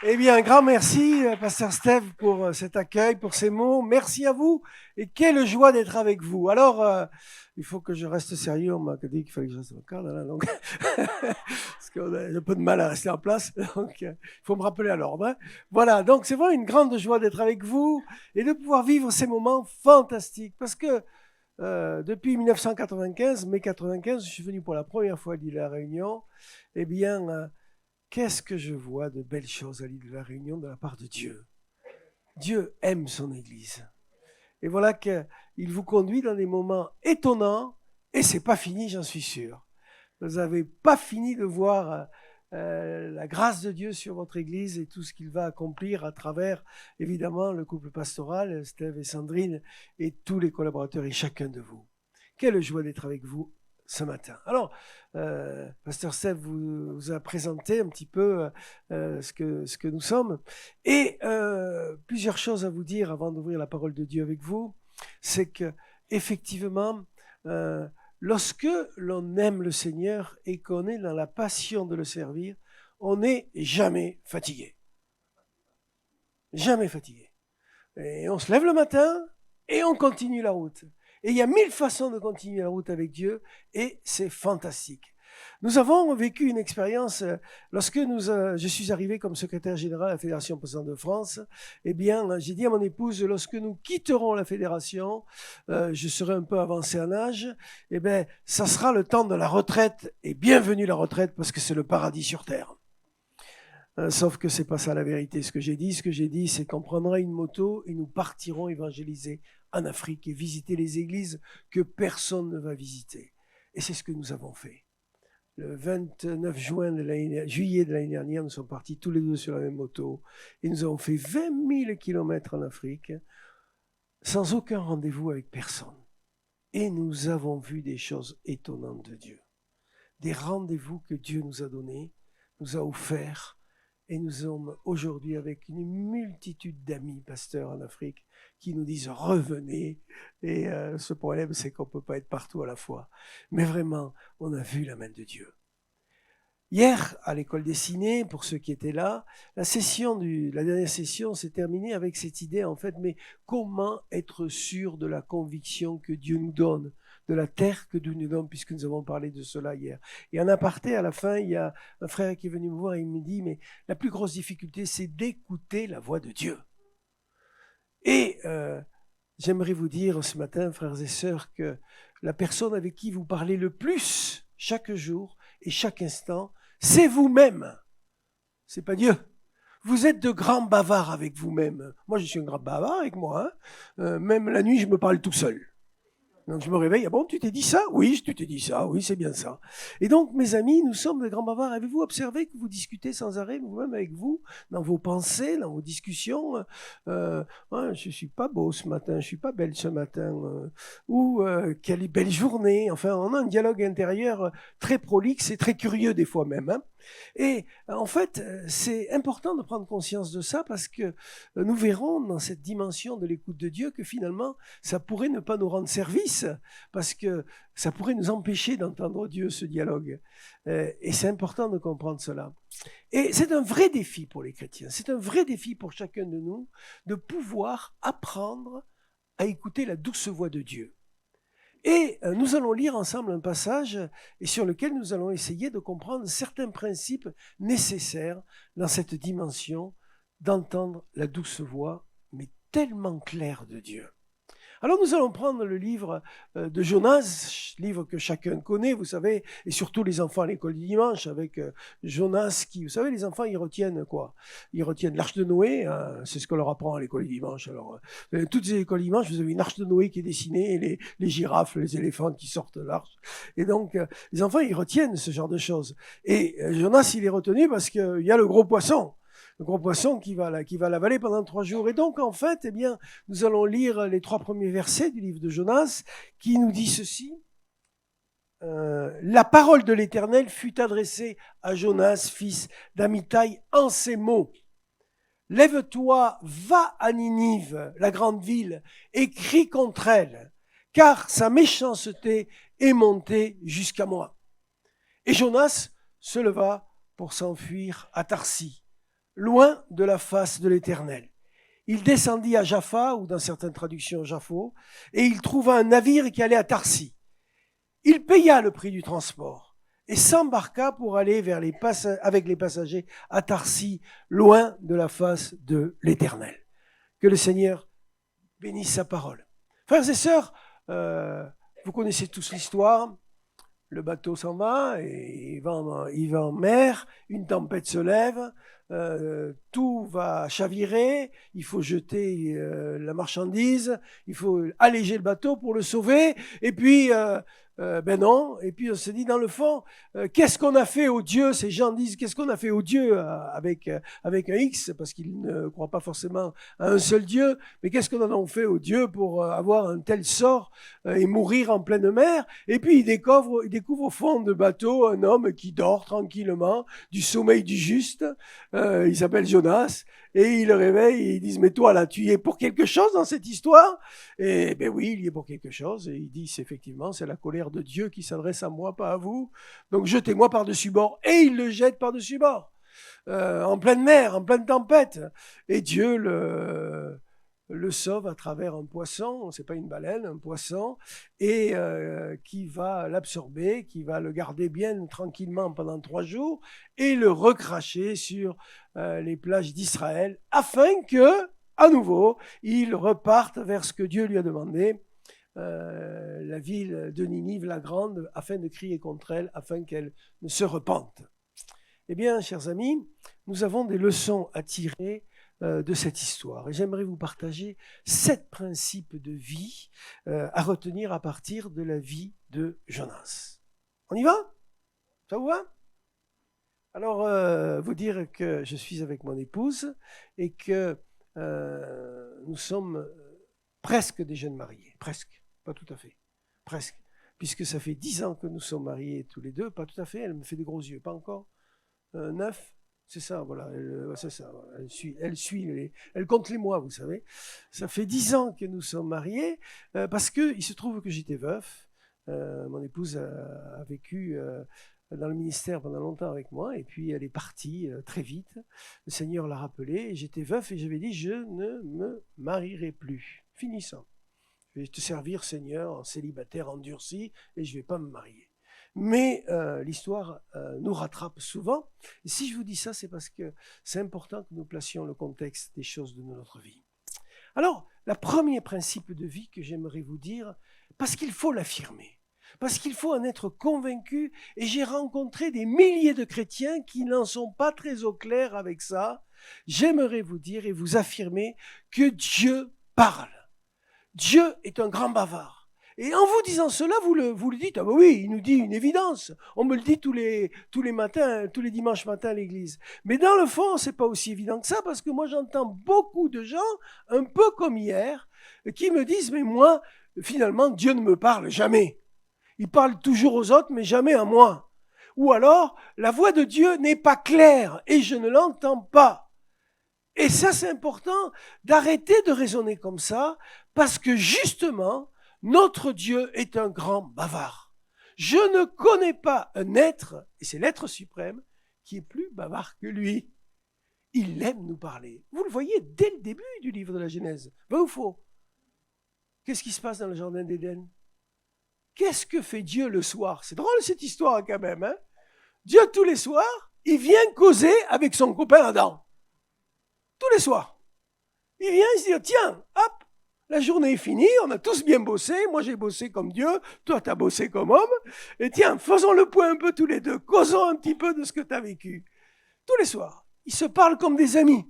Eh bien, un grand merci, Pasteur Steve, pour cet accueil, pour ces mots. Merci à vous et quelle joie d'être avec vous. Alors, il faut que je reste sérieux. On m'a dit qu'il fallait que je reste au cadre, là, donc, parce qu'on a un peu de mal à rester en place. Donc, il faut me rappeler à l'ordre. Hein. Voilà, donc c'est vraiment une grande joie d'être avec vous et de pouvoir vivre ces moments fantastiques. Parce que depuis 1995, mai 95, je suis venu pour la première fois à l'île de la Réunion. Eh bien, qu'est-ce que je vois de belles choses à l'île de la Réunion de la part de Dieu. Dieu aime son Église. Et voilà qu'il vous conduit dans des moments étonnants, et c'est pas fini, j'en suis sûr. Vous n'avez pas fini de voir la grâce de Dieu sur votre Église et tout ce qu'il va accomplir à travers, évidemment, le couple pastoral, Steve et Sandrine, et tous les collaborateurs et chacun de vous. Quelle joie d'être avec vous ce matin. Alors, Pasteur Steve vous a présenté un petit peu ce que nous sommes. Et plusieurs choses à vous dire avant d'ouvrir la parole de Dieu avec vous. C'est que, effectivement, lorsque l'on aime le Seigneur et qu'on est dans la passion de le servir, on n'est jamais fatigué. Jamais fatigué. Et on se lève le matin et on continue la route. Et il y a 1000 façons de continuer la route avec Dieu et c'est fantastique. Nous avons vécu une expérience lorsque je suis arrivé comme secrétaire général à la Fédération protestante de France. Eh bien, j'ai dit à mon épouse, lorsque nous quitterons la fédération, je serai un peu avancé en âge. Eh bien, ça sera le temps de la retraite et bienvenue la retraite parce que c'est le paradis sur terre. Sauf que c'est pas ça la vérité. Ce que j'ai dit, c'est qu'on prendra une moto et nous partirons évangéliser en Afrique et visiter les églises que personne ne va visiter. Et c'est ce que nous avons fait. Le 29 juillet de l'année dernière, nous sommes partis tous les deux sur la même moto et nous avons fait 20 000 kilomètres en Afrique sans aucun rendez-vous avec personne. Et nous avons vu des choses étonnantes de Dieu. Des rendez-vous que Dieu nous a donnés, nous a offerts. Et nous sommes aujourd'hui avec une multitude d'amis pasteurs en Afrique qui nous disent revenez. Et ce problème, c'est qu'on ne peut pas être partout à la fois. Mais vraiment, on a vu la main de Dieu. Hier, à l'école dessinée, pour ceux qui étaient là, la dernière session s'est terminée avec cette idée, en fait, mais comment être sûr de la conviction que Dieu nous donne, de la terre que Dieu nous donne, puisque nous avons parlé de cela hier. Et en aparté, à la fin, il y a un frère qui est venu me voir et il me dit, mais la plus grosse difficulté, c'est d'écouter la voix de Dieu. Et j'aimerais vous dire ce matin, frères et sœurs, que la personne avec qui vous parlez le plus chaque jour et chaque instant, c'est vous-même. C'est pas Dieu. Vous êtes de grands bavards avec vous-même. Moi, je suis un grand bavard avec moi. Hein. Même la nuit, je me parle tout seul. Donc je me réveille, ah bon, tu t'es dit ça? Oui, tu t'es dit ça, oui, c'est bien ça. Et donc, mes amis, nous sommes des grands bavards. Avez-vous observé que vous discutez sans arrêt, vous-même avec vous, dans vos pensées, dans vos discussions je suis pas beau ce matin, je suis pas belle ce matin, ou quelle belle journée. Enfin, on a un dialogue intérieur très prolixe et très curieux des fois même. Hein. Et en fait, c'est important de prendre conscience de ça parce que nous verrons dans cette dimension de l'écoute de Dieu que finalement, ça pourrait ne pas nous rendre service parce que ça pourrait nous empêcher d'entendre Dieu, ce dialogue. Et c'est important de comprendre cela. Et c'est un vrai défi pour les chrétiens, c'est un vrai défi pour chacun de nous de pouvoir apprendre à écouter la douce voix de Dieu. Et nous allons lire ensemble un passage sur lequel nous allons essayer de comprendre certains principes nécessaires dans cette dimension d'entendre la douce voix, mais tellement claire de Dieu. Alors nous allons prendre le livre de Jonas, livre que chacun connaît, vous savez, et surtout les enfants à l'école du dimanche, avec Jonas qui, vous savez, les enfants, ils retiennent quoi? Ils retiennent l'arche de Noé, c'est ce qu'on leur apprend à l'école du dimanche. Alors, toutes les écoles du dimanche, vous avez une arche de Noé qui est dessinée, et les girafes, les éléphants qui sortent de l'arche. Et donc, les enfants, ils retiennent ce genre de choses. Et Jonas, il est retenu parce qu'il y a le gros poisson. Le gros poisson qui va l'avaler pendant 3 jours. Et donc, en fait, eh bien, nous allons lire les 3 premiers versets du livre de Jonas, qui nous dit ceci. La parole de l'Éternel fut adressée à Jonas, fils d'Amittai, en ces mots. Lève-toi, va à Ninive, la grande ville, et crie contre elle, car sa méchanceté est montée jusqu'à moi. Et Jonas se leva pour s'enfuir à Tarsis. loin de la face de l'Éternel. Il descendit à Jaffa, ou dans certaines traductions Jaffo, et il trouva un navire qui allait à Tarsis. Il paya le prix du transport et s'embarqua pour aller avec les passagers à Tarsis, loin de la face de l'Éternel. Que le Seigneur bénisse sa parole. Frères et sœurs, vous connaissez tous l'histoire. Le bateau s'en va et il va en mer, une tempête se lève, tout va chavirer, il faut jeter la marchandise, il faut alléger le bateau pour le sauver, et puis ben non, et puis on se dit dans le fond, qu'est-ce qu'on a fait au Dieu? Ces gens disent, qu'est-ce qu'on a fait au Dieu avec un X, parce qu'ils ne croient pas forcément à un seul Dieu, mais qu'est-ce qu'on en a fait au Dieu pour avoir un tel sort et mourir en pleine mer? Et puis ils découvrent au fond de bateau un homme qui dort tranquillement du sommeil du juste, il s'appelle Jonas, et ils le réveillent et ils disent, mais toi là, tu y es pour quelque chose dans cette histoire? Et ben oui, il y est pour quelque chose, et ils disent, effectivement, c'est la colère de Dieu qui s'adresse à moi, pas à vous, donc jetez-moi par-dessus bord. Et ils le jettent par-dessus bord, en pleine mer, en pleine tempête, et Dieu le sauve à travers un poisson, c'est pas une baleine, un poisson, et qui va l'absorber, qui va le garder bien tranquillement pendant 3 jours, et le recracher sur les plages d'Israël, afin que, à nouveau, il reparte vers ce que Dieu lui a demandé, la ville de Ninive, la grande, afin de crier contre elle, afin qu'elle ne se repente. Eh bien, chers amis, nous avons des leçons à tirer de cette histoire. Et j'aimerais vous partager 7 principes de vie à retenir à partir de la vie de Jonas. On y va? Ça vous va? Alors, vous dire que je suis avec mon épouse et que nous sommes presque des jeunes mariés. Presque, pas tout à fait. Presque. Puisque ça fait 10 ans que nous sommes mariés tous les deux. Pas tout à fait, elle me fait des gros yeux. Pas encore 9. C'est ça, voilà, c'est ça. Elle compte les mois, vous savez. Ça fait 10 ans que nous sommes mariés, parce qu'il se trouve que j'étais veuf. Mon épouse a vécu dans le ministère pendant longtemps avec moi, et puis elle est partie très vite. Le Seigneur l'a rappelé, et j'étais veuf, et j'avais dit, je ne me marierai plus. Finissant. Je vais te servir, Seigneur, en célibataire endurci, et je ne vais pas me marier. Mais l'histoire nous rattrape souvent. Et si je vous dis ça, c'est parce que c'est important que nous placions le contexte des choses de notre vie. Alors, le premier principe de vie que j'aimerais vous dire, parce qu'il faut l'affirmer, parce qu'il faut en être convaincu, et j'ai rencontré des milliers de chrétiens qui n'en sont pas très au clair avec ça, j'aimerais vous dire et vous affirmer que Dieu parle. Dieu est un grand bavard. Et en vous disant cela, vous le dites, ah ben oui, il nous dit une évidence. On me le dit tous les matins, tous les dimanches matins à l'église. Mais dans le fond, c'est pas aussi évident que ça, parce que moi j'entends beaucoup de gens, un peu comme hier, qui me disent, mais moi, finalement, Dieu ne me parle jamais. Il parle toujours aux autres, mais jamais à moi. Ou alors, la voix de Dieu n'est pas claire et je ne l'entends pas. Et ça, c'est important d'arrêter de raisonner comme ça, parce que justement, notre Dieu est un grand bavard. Je ne connais pas un être, et c'est l'être suprême, qui est plus bavard que lui. Il aime nous parler. Vous le voyez dès le début du livre de la Genèse. Vrai ou faux? Qu'est-ce qui se passe dans le jardin d'Éden? Qu'est-ce que fait Dieu le soir? C'est drôle cette histoire quand même. Hein? Dieu, tous les soirs, il vient causer avec son copain Adam. Tous les soirs. Il vient, il se dit, tiens, hop, la journée est finie, on a tous bien bossé, moi j'ai bossé comme Dieu, toi tu as bossé comme homme, et tiens, faisons le point un peu tous les deux, causons un petit peu de ce que tu as vécu. Tous les soirs, ils se parlent comme des amis.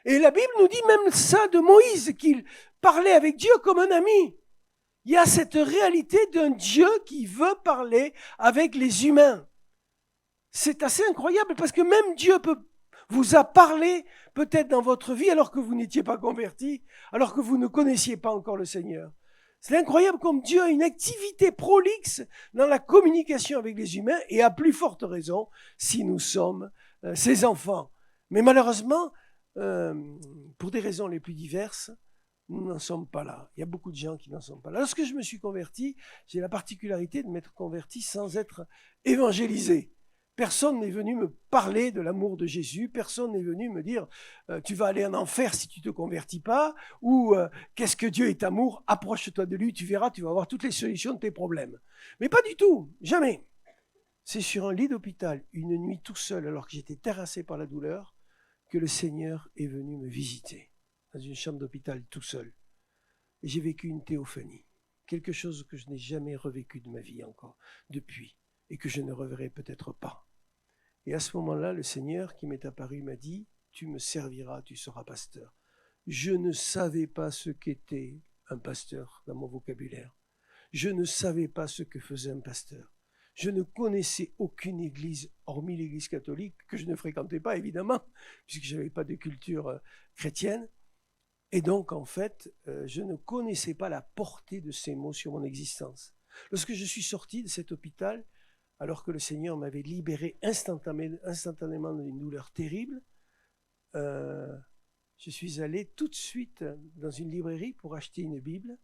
Et la Bible nous dit même ça de Moïse, qu'il parlait avec Dieu comme un ami. Il y a cette réalité d'un Dieu qui veut parler avec les humains. C'est assez incroyable parce que même Dieu vous a parlé peut-être dans votre vie alors que vous n'étiez pas converti, alors que vous ne connaissiez pas encore le Seigneur. C'est incroyable comme Dieu a une activité prolixe dans la communication avec les humains et à plus forte raison si nous sommes ses enfants. Mais malheureusement, pour des raisons les plus diverses, nous n'en sommes pas là. Il y a beaucoup de gens qui n'en sont pas là. Lorsque je me suis converti, j'ai la particularité de m'être converti sans être évangélisé. Personne n'est venu me parler de l'amour de Jésus. Personne n'est venu me dire tu vas aller en enfer si tu ne te convertis pas, ou qu'est-ce que Dieu est amour, approche-toi de lui, tu verras, tu vas avoir toutes les solutions de tes problèmes. Mais pas du tout, jamais. C'est sur un lit d'hôpital, une nuit tout seul, alors que j'étais terrassé par la douleur, que le Seigneur est venu me visiter, dans une chambre d'hôpital tout seul. Et j'ai vécu une théophanie, quelque chose que je n'ai jamais revécu de ma vie encore, depuis, et que je ne reverrai peut-être pas. Et à ce moment-là, le Seigneur qui m'est apparu m'a dit « Tu me serviras, tu seras pasteur ». Je ne savais pas ce qu'était un pasteur dans mon vocabulaire. Je ne savais pas ce que faisait un pasteur. Je ne connaissais aucune église, hormis l'église catholique, que je ne fréquentais pas évidemment, puisque je n'avais pas de culture chrétienne. Et donc, en fait, je ne connaissais pas la portée de ces mots sur mon existence. Lorsque je suis sorti de cet hôpital, alors que le Seigneur m'avait libéré instantanément d'une douleur terrible, je suis allé tout de suite dans une librairie pour acheter une Bible.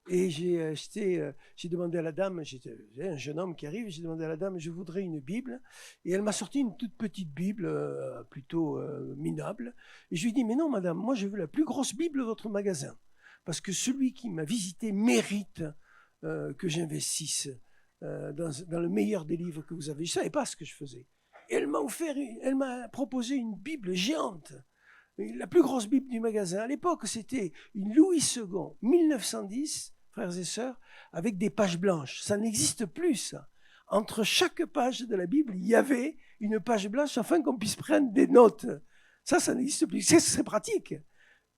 Et j'ai demandé à la dame, j'étais un jeune homme qui arrive, j'ai demandé à la dame, je voudrais une Bible. Et elle m'a sorti une toute petite Bible, plutôt minable. Et je lui ai dit, mais non madame, moi je veux la plus grosse Bible de votre magasin. Parce que celui qui m'a visité mérite que j'investisse dans le meilleur des livres que vous avez. Je ne savais pas ce que je faisais. Et elle m'a proposé une Bible géante. La plus grosse Bible du magasin. À l'époque, c'était une Louis II, 1910, frères et sœurs, avec des pages blanches. Ça n'existe plus, ça. Entre chaque page de la Bible, il y avait une page blanche afin qu'on puisse prendre des notes. Ça n'existe plus. C'est pratique.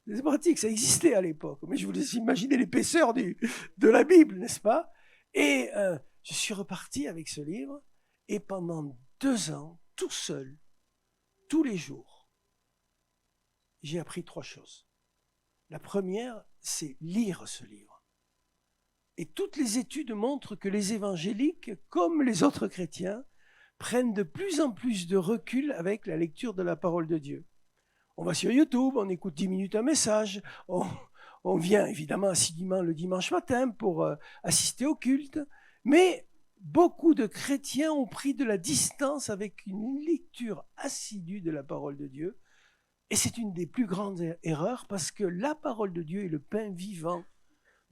C'est pratique, ça existait à l'époque. Mais je vous laisse imaginer l'épaisseur de la Bible, n'est-ce pas? Et je suis reparti avec ce livre, et pendant 2 ans, tout seul, tous les jours, j'ai appris 3 choses. La première, c'est lire ce livre. Et toutes les études montrent que les évangéliques, comme les autres chrétiens, prennent de plus en plus de recul avec la lecture de la parole de Dieu. On va sur YouTube, on écoute 10 minutes un message, on vient évidemment assidûment le dimanche matin pour assister au culte, mais beaucoup de chrétiens ont pris de la distance avec une lecture assidue de la parole de Dieu. Et c'est une des plus grandes erreurs parce que la parole de Dieu est le pain vivant,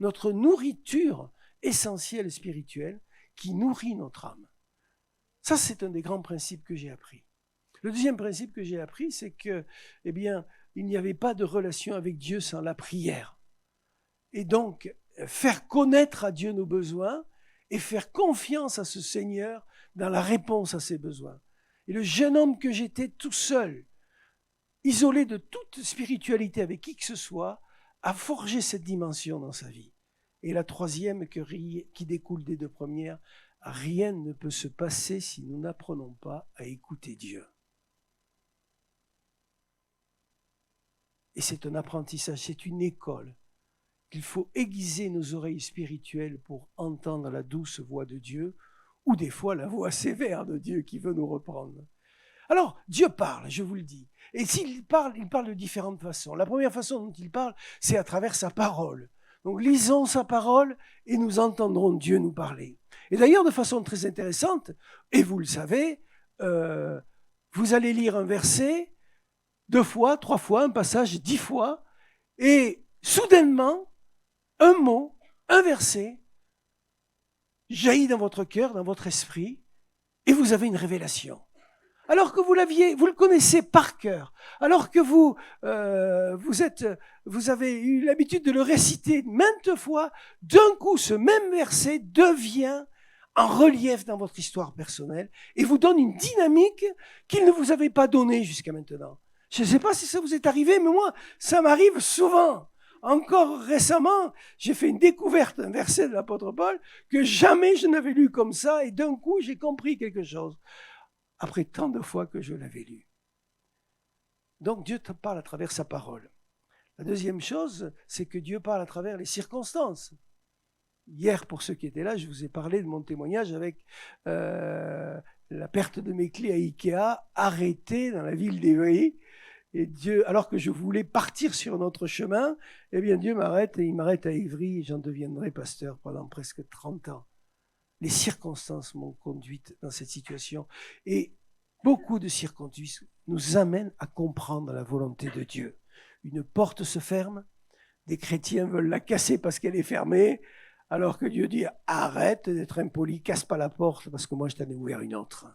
notre nourriture essentielle et spirituelle qui nourrit notre âme. Ça, c'est un des grands principes que j'ai appris. Le deuxième principe que j'ai appris, c'est que, il n'y avait pas de relation avec Dieu sans la prière. Et donc, faire connaître à Dieu nos besoins et faire confiance à ce Seigneur dans la réponse à ses besoins. Et le jeune homme que j'étais tout seul, isolé de toute spiritualité avec qui que ce soit, a forgé cette dimension dans sa vie. Et la troisième qui découle des 2 premières, rien ne peut se passer si nous n'apprenons pas à écouter Dieu. Et c'est un apprentissage, c'est une école. Il faut aiguiser nos oreilles spirituelles pour entendre la douce voix de Dieu, ou des fois la voix sévère de Dieu qui veut nous reprendre. Alors, Dieu parle, je vous le dis. Et s'il parle, il parle de différentes façons. La première façon dont il parle, c'est à travers sa parole. Donc, lisons sa parole et nous entendrons Dieu nous parler. Et d'ailleurs, de façon très intéressante, et vous le savez, vous allez lire un verset 2 fois, 3 fois, un passage 10 fois, et soudainement, un mot, un verset, jaillit dans votre cœur, dans votre esprit, et vous avez une révélation. Alors que vous le connaissez par cœur, alors que vous avez eu l'habitude de le réciter maintes fois, d'un coup, ce même verset devient en relief dans votre histoire personnelle et vous donne une dynamique qu'il ne vous avait pas donnée jusqu'à maintenant. Je ne sais pas si ça vous est arrivé, mais moi, ça m'arrive souvent. Encore récemment, j'ai fait une découverte d'un verset de l'apôtre Paul que jamais je n'avais lu comme ça et d'un coup, j'ai compris quelque chose. Après tant de fois que je l'avais lu. Donc Dieu te parle à travers sa parole. La deuxième chose, c'est que Dieu parle à travers les circonstances. Hier, pour ceux qui étaient là, je vous ai parlé de mon témoignage avec la perte de mes clés à Ikea, arrêtées dans la ville d'Évry. Et Dieu, alors que je voulais partir sur notre chemin, eh bien Dieu m'arrête et il m'arrête à Évry et j'en deviendrai pasteur pendant presque 30 ans. Les circonstances m'ont conduite dans cette situation. Et Beaucoup de circonstances nous amènent à comprendre la volonté de Dieu. Une porte se ferme, des chrétiens veulent la casser parce qu'elle est fermée, alors que Dieu dit « Arrête d'être impoli, casse pas la porte parce que moi je t'en ai ouvert une autre. »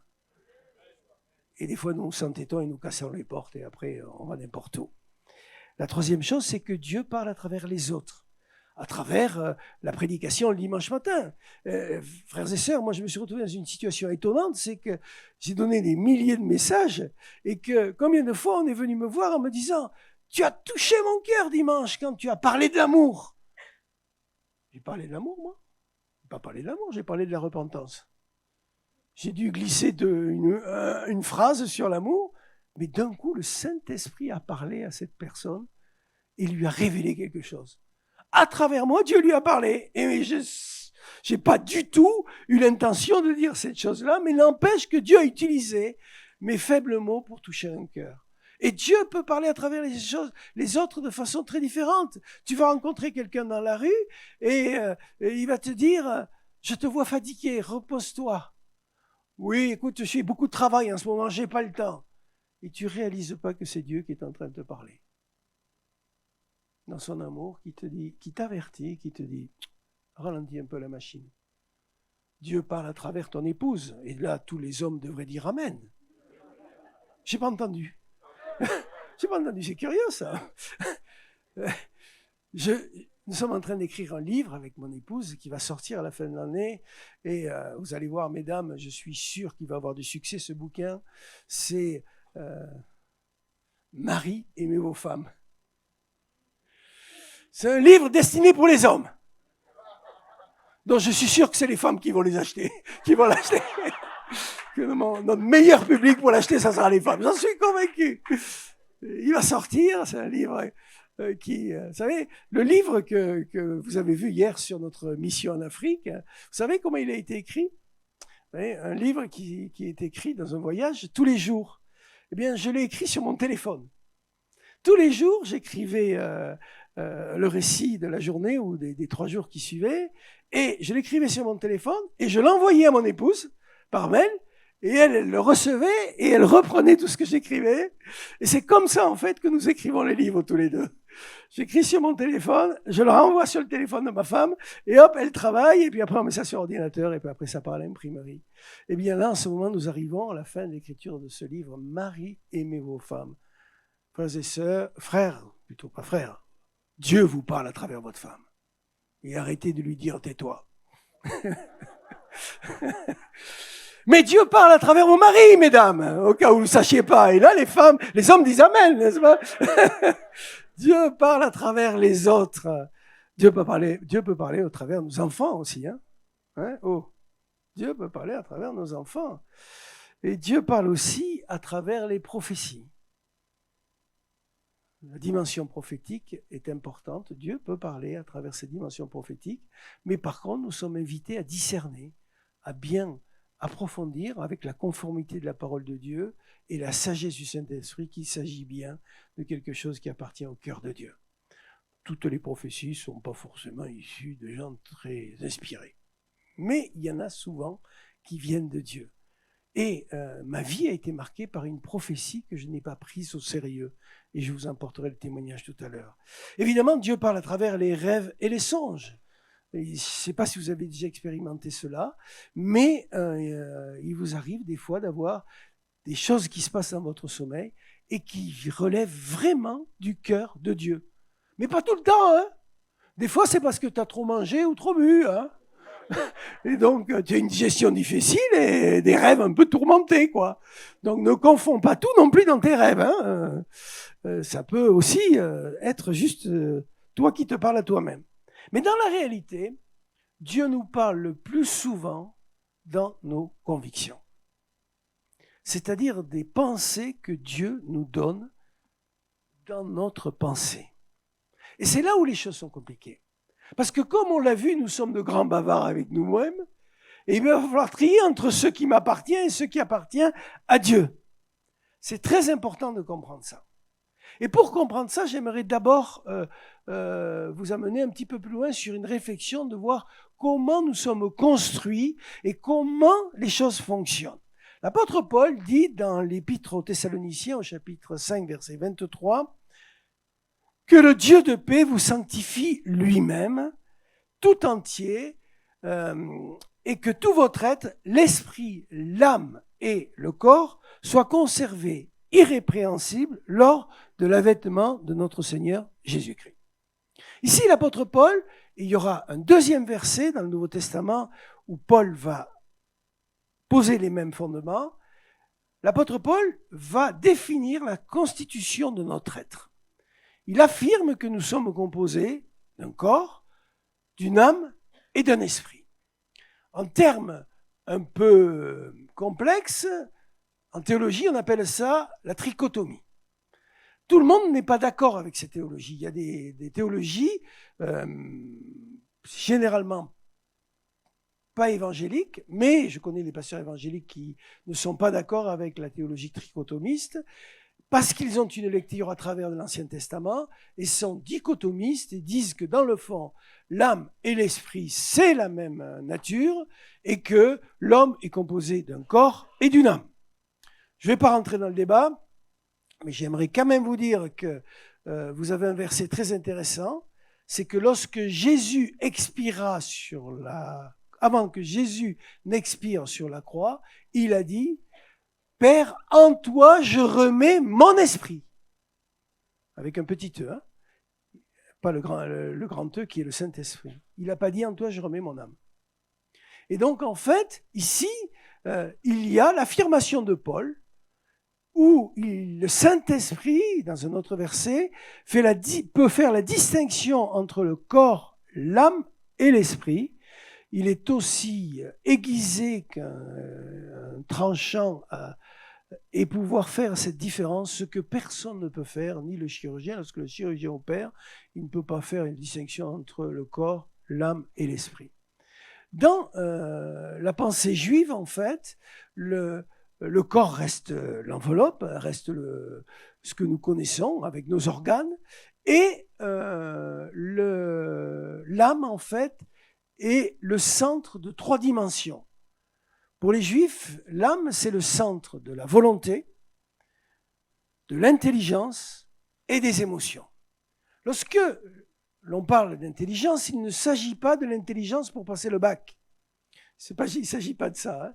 Et des fois nous s'entêtons et nous cassons les portes et après on va n'importe où. La troisième chose, c'est que Dieu parle à travers les autres, à travers la prédication le dimanche matin. Frères et sœurs, moi je me suis retrouvé dans une situation étonnante, c'est que j'ai donné des milliers de messages et que combien de fois on est venu me voir en me disant « Tu as touché mon cœur dimanche quand tu as parlé de l'amour. » J'ai parlé de l'amour, moi. Je n'ai pas parlé de l'amour, j'ai parlé de la repentance. J'ai dû glisser une phrase sur l'amour, mais d'un coup, le Saint-Esprit a parlé à cette personne et lui a révélé quelque chose. À travers moi, Dieu lui a parlé. Et je n'ai pas du tout eu l'intention de dire cette chose-là, mais n'empêche que Dieu a utilisé mes faibles mots pour toucher un cœur. Et Dieu peut parler à travers les autres de façon très différente. Tu vas rencontrer quelqu'un dans la rue et il va te dire « Je te vois fatigué, repose-toi. » Oui, écoute, j'ai beaucoup de travail en ce moment, j'ai pas le temps. Et tu réalises pas que c'est Dieu qui est en train de te parler. Dans son amour, qui t'avertit, qui te dit « Ralentis un peu la machine. » Dieu parle à travers ton épouse. Et là, tous les hommes devraient dire « Amen. » J'ai pas entendu. J'ai pas entendu, c'est curieux ça. Nous sommes en train d'écrire un livre avec mon épouse qui va sortir à la fin de l'année. Et vous allez voir, mesdames, je suis sûr qu'il va avoir du succès ce bouquin. C'est Marie, aimez vos femmes. C'est un livre destiné pour les hommes. Donc je suis sûr que c'est les femmes qui vont les acheter, qui vont l'acheter. Que notre meilleur public pour l'acheter, ça sera les femmes. J'en suis convaincu. Il va sortir, c'est un livre qui, vous savez, le livre que vous avez vu hier sur notre mission en Afrique, vous savez comment il a été écrit? Vous savez, un livre qui est écrit dans un voyage tous les jours. Eh bien, je l'ai écrit sur mon téléphone. Tous les jours, j'écrivais le récit de la journée ou des 3 jours qui suivaient, et je l'écrivais sur mon téléphone, et je l'envoyais à mon épouse par mail, et elle le recevait, et elle reprenait tout ce que j'écrivais. Et c'est comme ça, en fait, que nous écrivons les livres tous les deux. J'écris sur mon téléphone, je le renvoie sur le téléphone de ma femme, et hop, elle travaille, et puis après on met ça sur l'ordinateur, et puis après ça part à l'imprimerie. Et bien là, en ce moment, nous arrivons à la fin de l'écriture de ce livre, « Marie, aimez vos femmes ». Frères et sœurs, frères, plutôt pas frères, Dieu vous parle à travers votre femme. Et arrêtez de lui dire « tais-toi ». Mais Dieu parle à travers vos maris, mesdames, au cas où vous ne sachiez pas. Et là, les hommes disent Amen, n'est-ce pas? Dieu parle à travers les autres. Dieu peut parler au travers de nos enfants aussi. Dieu peut parler à travers nos enfants. Et Dieu parle aussi à travers les prophéties. La dimension prophétique est importante. Dieu peut parler à travers ces dimensions prophétiques. Mais par contre, nous sommes invités à discerner, à bien approfondir avec la conformité de la parole de Dieu et la sagesse du Saint-Esprit qu'il s'agit bien de quelque chose qui appartient au cœur de Dieu. Toutes les prophéties ne sont pas forcément issues de gens très inspirés. Mais il y en a souvent qui viennent de Dieu. Et ma vie a été marquée par une prophétie que je n'ai pas prise au sérieux. Et je vous apporterai le témoignage tout à l'heure. Évidemment, Dieu parle à travers les rêves et les songes. Et je ne sais pas si vous avez déjà expérimenté cela, mais il vous arrive des fois d'avoir des choses qui se passent dans votre sommeil et qui relèvent vraiment du cœur de Dieu. Mais pas tout le temps, hein. Des fois, c'est parce que tu as trop mangé ou trop bu, hein. Et donc, tu as une digestion difficile et des rêves un peu tourmentés, quoi. Donc, ne confonds pas tout non plus dans tes rêves, hein. Ça peut aussi être juste toi qui te parles à toi-même. Mais dans la réalité, Dieu nous parle le plus souvent dans nos convictions. C'est-à-dire des pensées que Dieu nous donne dans notre pensée. Et c'est là où les choses sont compliquées. Parce que comme on l'a vu, nous sommes de grands bavards avec nous-mêmes, et il va falloir trier entre ce qui m'appartient et ce qui appartient à Dieu. C'est très important de comprendre ça. Et pour comprendre ça, j'aimerais d'abord vous amener un petit peu plus loin sur une réflexion de voir comment nous sommes construits et comment les choses fonctionnent. L'apôtre Paul dit dans l'Épître aux Thessaloniciens, au chapitre 5, verset 23, « Que le Dieu de paix vous sanctifie lui-même, tout entier, et que tout votre être, l'esprit, l'âme et le corps, soient conservés irrépréhensibles lors de l'avènement de notre Seigneur Jésus-Christ. » Ici, l'apôtre Paul, il y aura un deuxième verset dans le Nouveau Testament où Paul va poser les mêmes fondements. L'apôtre Paul va définir la constitution de notre être. Il affirme que nous sommes composés d'un corps, d'une âme et d'un esprit. En termes un peu complexes, en théologie, on appelle ça la trichotomie. Tout le monde n'est pas d'accord avec cette théologie. Il y a des théologies généralement pas évangéliques, mais je connais des pasteurs évangéliques qui ne sont pas d'accord avec la théologie trichotomiste parce qu'ils ont une lecture à travers de l'Ancien Testament et sont dichotomistes et disent que dans le fond, l'âme et l'esprit, c'est la même nature et que l'homme est composé d'un corps et d'une âme. Je ne vais pas rentrer dans le débat, mais j'aimerais quand même vous dire que vous avez un verset très intéressant, c'est que lorsque Jésus expira avant que Jésus n'expire sur la croix, il a dit « Père, en toi je remets mon esprit ». Avec un petit E, hein, pas le grand E qui est le Saint-Esprit. Il n'a pas dit « En toi je remets mon âme ». Et donc en fait, ici, il y a l'affirmation de Paul où le Saint-Esprit, dans un autre verset, peut faire la distinction entre le corps, l'âme et l'esprit. Il est aussi aiguisé qu'un tranchant et pouvoir faire cette différence, ce que personne ne peut faire, ni le chirurgien. Lorsque le chirurgien opère, il ne peut pas faire une distinction entre le corps, l'âme et l'esprit. Dans la pensée juive, en fait, le corps reste l'enveloppe, reste ce que nous connaissons avec nos organes, et l'âme, en fait, est le centre de 3 dimensions. Pour les Juifs, l'âme, c'est le centre de la volonté, de l'intelligence et des émotions. Lorsque l'on parle d'intelligence, il ne s'agit pas de l'intelligence pour passer le bac. Il ne s'agit pas de ça, hein.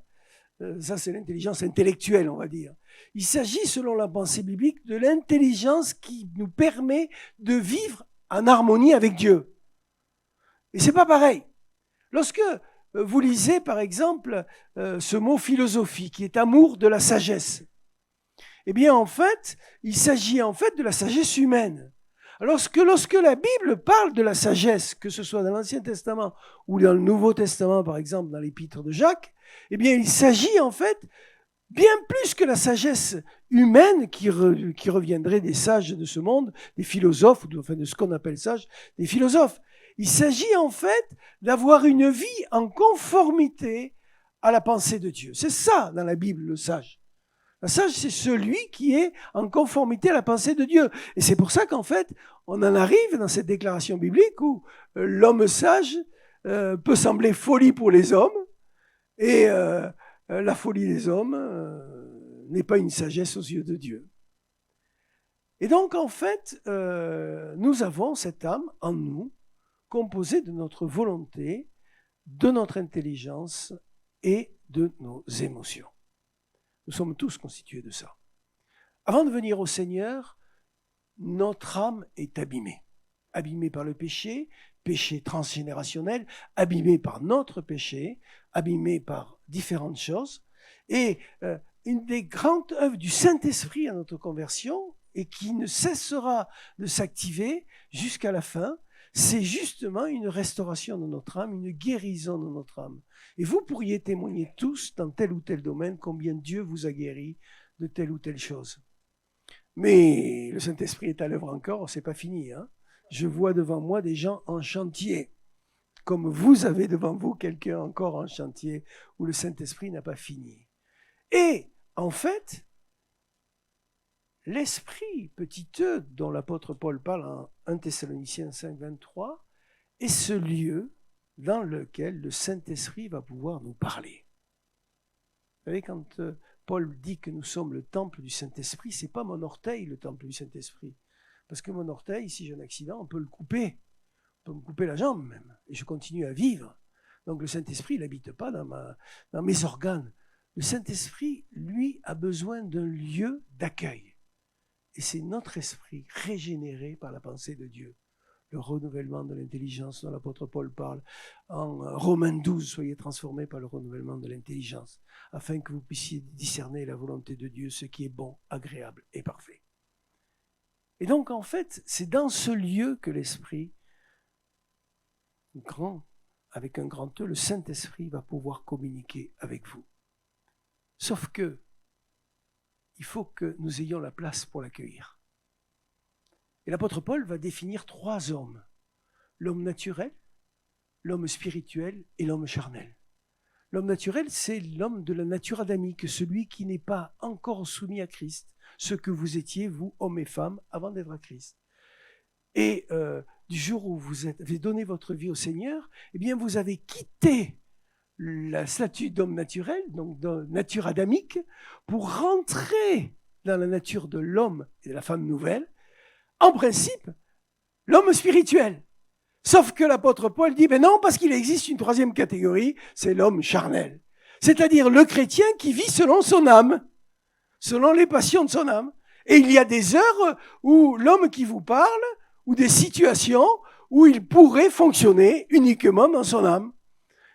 Ça, c'est l'intelligence intellectuelle, on va dire. Il s'agit, selon la pensée biblique, de l'intelligence qui nous permet de vivre en harmonie avec Dieu. Et c'est pas pareil. Lorsque vous lisez, par exemple, ce mot philosophie, qui est amour de la sagesse, eh bien, en fait, il s'agit en fait de la sagesse humaine. Lorsque la Bible parle de la sagesse, que ce soit dans l'Ancien Testament ou dans le Nouveau Testament, par exemple, dans l'Épître de Jacques, eh bien, il s'agit en fait bien plus que la sagesse humaine qui reviendrait des sages de ce monde, des philosophes, enfin de ce qu'on appelle sages, des philosophes. Il s'agit en fait d'avoir une vie en conformité à la pensée de Dieu. C'est ça, dans la Bible, le sage. Le sage, c'est celui qui est en conformité à la pensée de Dieu. Et c'est pour ça qu'en fait, on en arrive dans cette déclaration biblique où l'homme sage peut sembler folie pour les hommes, et la folie des hommes n'est pas une sagesse aux yeux de Dieu. Et donc, en fait, nous avons cette âme en nous, composée de notre volonté, de notre intelligence et de nos émotions. Nous sommes tous constitués de ça. Avant de venir au Seigneur, notre âme est abîmée. Abîmée par le péché, péché transgénérationnel, abîmée par notre péché, abîmée par différentes choses. Et une des grandes œuvres du Saint-Esprit à notre conversion, et qui ne cessera de s'activer jusqu'à la fin, c'est justement une restauration de notre âme, une guérison de notre âme. Et vous pourriez témoigner tous dans tel ou tel domaine combien Dieu vous a guéri de telle ou telle chose. Mais le Saint-Esprit est à l'œuvre encore, c'est pas fini, hein. Je vois devant moi des gens en chantier, comme vous avez devant vous quelqu'un encore en chantier où le Saint-Esprit n'a pas fini. Et en fait, l'esprit, petit e, dont l'apôtre Paul parle en 1 Thessaloniciens 5, 23, est ce lieu dans lequel le Saint-Esprit va pouvoir nous parler. Vous savez, quand Paul dit que nous sommes le temple du Saint-Esprit. C'est pas mon orteil, le temple du Saint-Esprit. Parce que mon orteil, si j'ai un accident, on peut le couper. On peut me couper la jambe même. Et je continue à vivre. Donc le Saint-Esprit, il n'habite pas dans mes organes. Le Saint-Esprit, lui, a besoin d'un lieu d'accueil. Et c'est notre esprit régénéré par la pensée de Dieu. Le renouvellement de l'intelligence dont l'apôtre Paul parle en Romains 12, soyez transformés par le renouvellement de l'intelligence, afin que vous puissiez discerner la volonté de Dieu, ce qui est bon, agréable et parfait. Et donc, en fait, c'est dans ce lieu que l'Esprit grand, avec un grand E, le Saint-Esprit va pouvoir communiquer avec vous. Sauf que, il faut que nous ayons la place pour l'accueillir. Et l'apôtre Paul va définir 3 hommes. L'homme naturel, l'homme spirituel et l'homme charnel. L'homme naturel, c'est l'homme de la nature adamique, celui qui n'est pas encore soumis à Christ, ce que vous étiez, vous, hommes et femmes, avant d'être à Christ. Et du jour où vous avez donné votre vie au Seigneur, eh bien vous avez quitté la statue d'homme naturel, donc de nature adamique, pour rentrer dans la nature de l'homme et de la femme nouvelle, en principe, l'homme spirituel. Sauf que l'apôtre Paul dit, non, parce qu'il existe une 3e catégorie, c'est l'homme charnel. C'est-à-dire le chrétien qui vit selon son âme, selon les passions de son âme. Et il y a des heures où l'homme qui vous parle, ou des situations où il pourrait fonctionner uniquement dans son âme.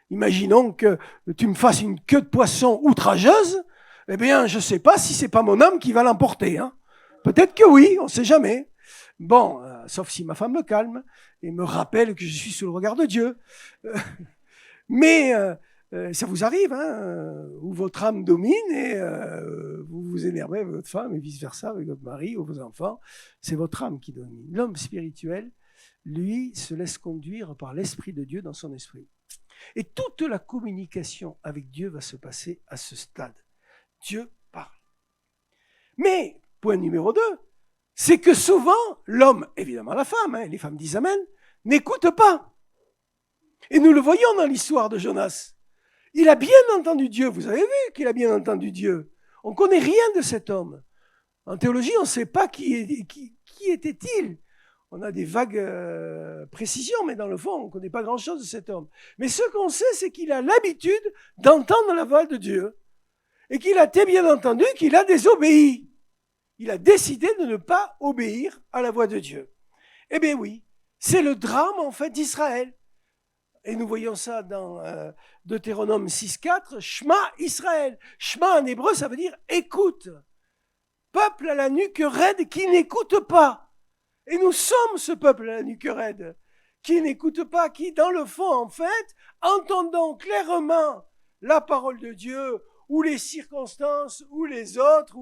Imaginons que tu me fasses une queue de poisson outrageuse, eh bien, je ne sais pas si c'est pas mon âme qui va l'emporter. Hein. Peut-être que oui, on ne sait jamais. Bon, sauf si ma femme me calme et me rappelle que je suis sous le regard de Dieu. Mais ça vous arrive, hein, où votre âme domine et vous vous énervez avec votre femme et vice-versa avec votre mari ou vos enfants. C'est votre âme qui domine. L'homme spirituel, lui, se laisse conduire par l'Esprit de Dieu dans son esprit. Et toute la communication avec Dieu va se passer à ce stade. Dieu parle. Mais, point numéro 2, c'est que souvent, l'homme, évidemment la femme, hein, les femmes disent Amen, n'écoute pas. Et nous le voyons dans l'histoire de Jonas. Il a bien entendu Dieu, vous avez vu qu'il a bien entendu Dieu. On ne connaît rien de cet homme. En théologie, on ne sait pas qui était-il. On a des vagues précisions, mais dans le fond, on ne connaît pas grand-chose de cet homme. Mais ce qu'on sait, c'est qu'il a l'habitude d'entendre la voix de Dieu. Et qu'il a bien entendu qu'il a désobéi. Il a décidé de ne pas obéir à la voix de Dieu. Eh bien oui, c'est le drame en fait d'Israël. Et nous voyons ça dans Deutéronome 6.4, Shema Israël. Shema en hébreu, ça veut dire écoute. Peuple à la nuque raide qui n'écoute pas. Et nous sommes ce peuple à la nuque raide qui n'écoute pas, qui dans le fond en fait, entendons clairement la parole de Dieu ou les circonstances ou les autres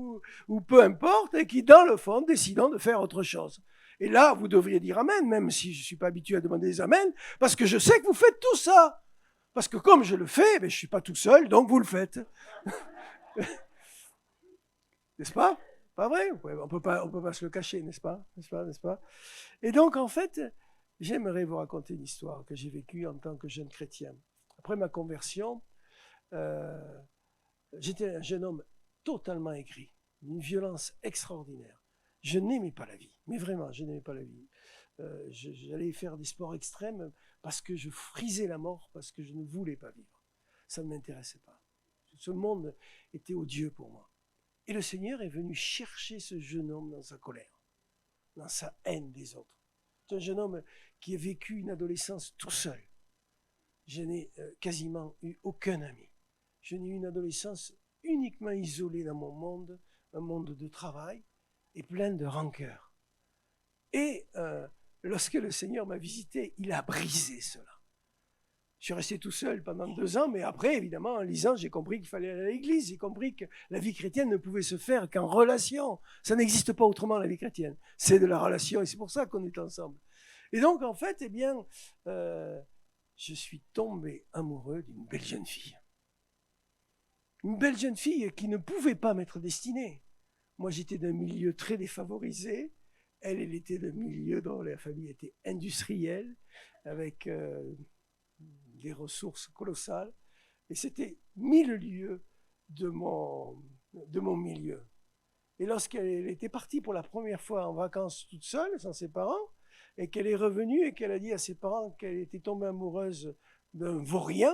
ou peu importe, et qui dans le fond décidons de faire autre chose. Et là, vous devriez dire Amen, même si je ne suis pas habitué à demander des Amen, parce que je sais que vous faites tout ça. Parce que comme je le fais, je ne suis pas tout seul, donc vous le faites. N'est-ce pas? Pas vrai? On peut pas se le cacher, n'est-ce pas? N'est-ce pas? Et donc, en fait, j'aimerais vous raconter une histoire que j'ai vécue en tant que jeune chrétien. Après ma conversion, j'étais un jeune homme totalement aigri, d'une violence extraordinaire. Je n'aimais pas la vie, mais vraiment, je n'aimais pas la vie. J'allais faire des sports extrêmes parce que je frisais la mort, parce que je ne voulais pas vivre. Ça ne m'intéressait pas. Ce monde était odieux pour moi. Et le Seigneur est venu chercher ce jeune homme dans sa colère, dans sa haine des autres. C'est un jeune homme qui a vécu une adolescence tout seul. Je n'ai quasiment eu aucun ami. Je n'ai eu une adolescence uniquement isolée dans mon monde, un monde de travail, et plein de rancœur. Et lorsque le Seigneur m'a visité, il a brisé cela. Je suis resté tout seul pendant 2 ans, mais après, évidemment, en lisant, j'ai compris qu'il fallait aller à l'église. J'ai compris que la vie chrétienne ne pouvait se faire qu'en relation. Ça n'existe pas autrement, la vie chrétienne. C'est de la relation, et c'est pour ça qu'on est ensemble. Et donc, en fait, eh bien, je suis tombé amoureux d'une belle jeune fille. Une belle jeune fille qui ne pouvait pas m'être destinée. Moi, j'étais d'un milieu très défavorisé. Elle était d'un milieu dont la famille était industrielle, avec des ressources colossales. Et c'était 1000 lieues de mon de mon milieu. Et lorsqu'elle était partie pour la première fois en vacances toute seule, sans ses parents, et qu'elle est revenue et qu'elle a dit à ses parents qu'elle était tombée amoureuse d'un vaurien,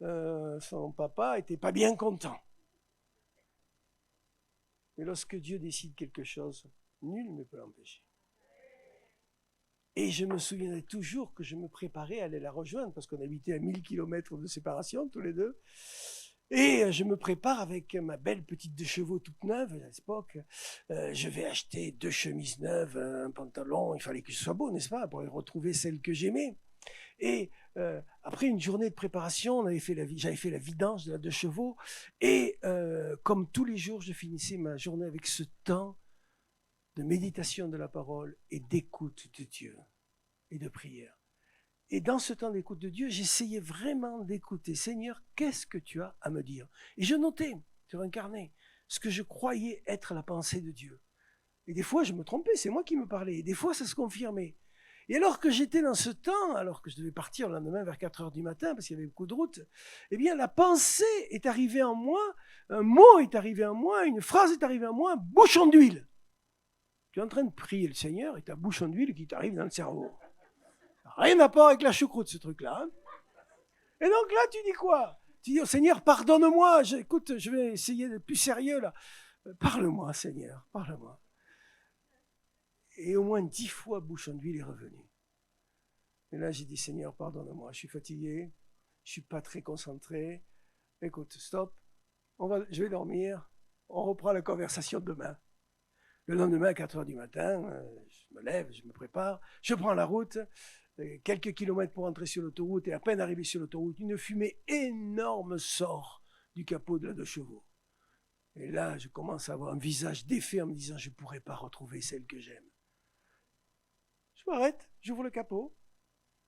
son papa n'était pas bien content. Mais lorsque Dieu décide quelque chose, nul ne peut l'empêcher. Et je me souviendrai toujours que je me préparais à aller la rejoindre, parce qu'on habitait à 1000 km de séparation, tous les deux. Et je me prépare avec ma belle petite 2 chevaux toute neuve à l'époque. Je vais acheter 2 chemises neuves, un pantalon, il fallait que ce soit beau, n'est-ce pas, pour retrouver celle que j'aimais. Et après une journée de préparation, j'avais fait la vidange de la 2 chevaux. Et comme tous les jours, je finissais ma journée avec ce temps de méditation de la parole et d'écoute de Dieu et de prière. Et dans ce temps d'écoute de Dieu, j'essayais vraiment d'écouter. Seigneur, qu'est-ce que tu as à me dire? Et je notais sur un carnet ce que je croyais être la pensée de Dieu. Et des fois, je me trompais, c'est moi qui me parlais. Et des fois, ça se confirmait. Et alors que j'étais dans ce temps, alors que je devais partir le lendemain vers 4 heures du matin, parce qu'il y avait beaucoup de route, eh bien, la pensée est arrivée en moi, un mot est arrivé en moi, une phrase est arrivée en moi, un bouchon d'huile. Tu es en train de prier le Seigneur et tu as un bouchon d'huile qui t'arrive dans le cerveau. Rien à voir avec la choucroute, ce truc-là. Hein. Et donc là, tu dis quoi? Tu dis, oh, Seigneur, pardonne-moi. Écoute, je vais essayer d'être plus sérieux là. Parle-moi, Seigneur, parle-moi. Et au moins 10 fois, bouchon d'huile est revenu. Et là, j'ai dit, Seigneur, pardonne-moi. Je suis fatigué. Je ne suis pas très concentré. Écoute, stop. Je vais dormir. On reprend la conversation demain. Le lendemain, à 4 heures du matin, je me lève, je me prépare. Je prends la route. Quelques kilomètres pour entrer sur l'autoroute, et à peine arrivé sur l'autoroute, une fumée énorme sort du capot de la 2 chevaux. Et là, je commence à avoir un visage défait en me disant, je ne pourrai pas retrouver celle que j'aime. Je m'arrête, j'ouvre le capot,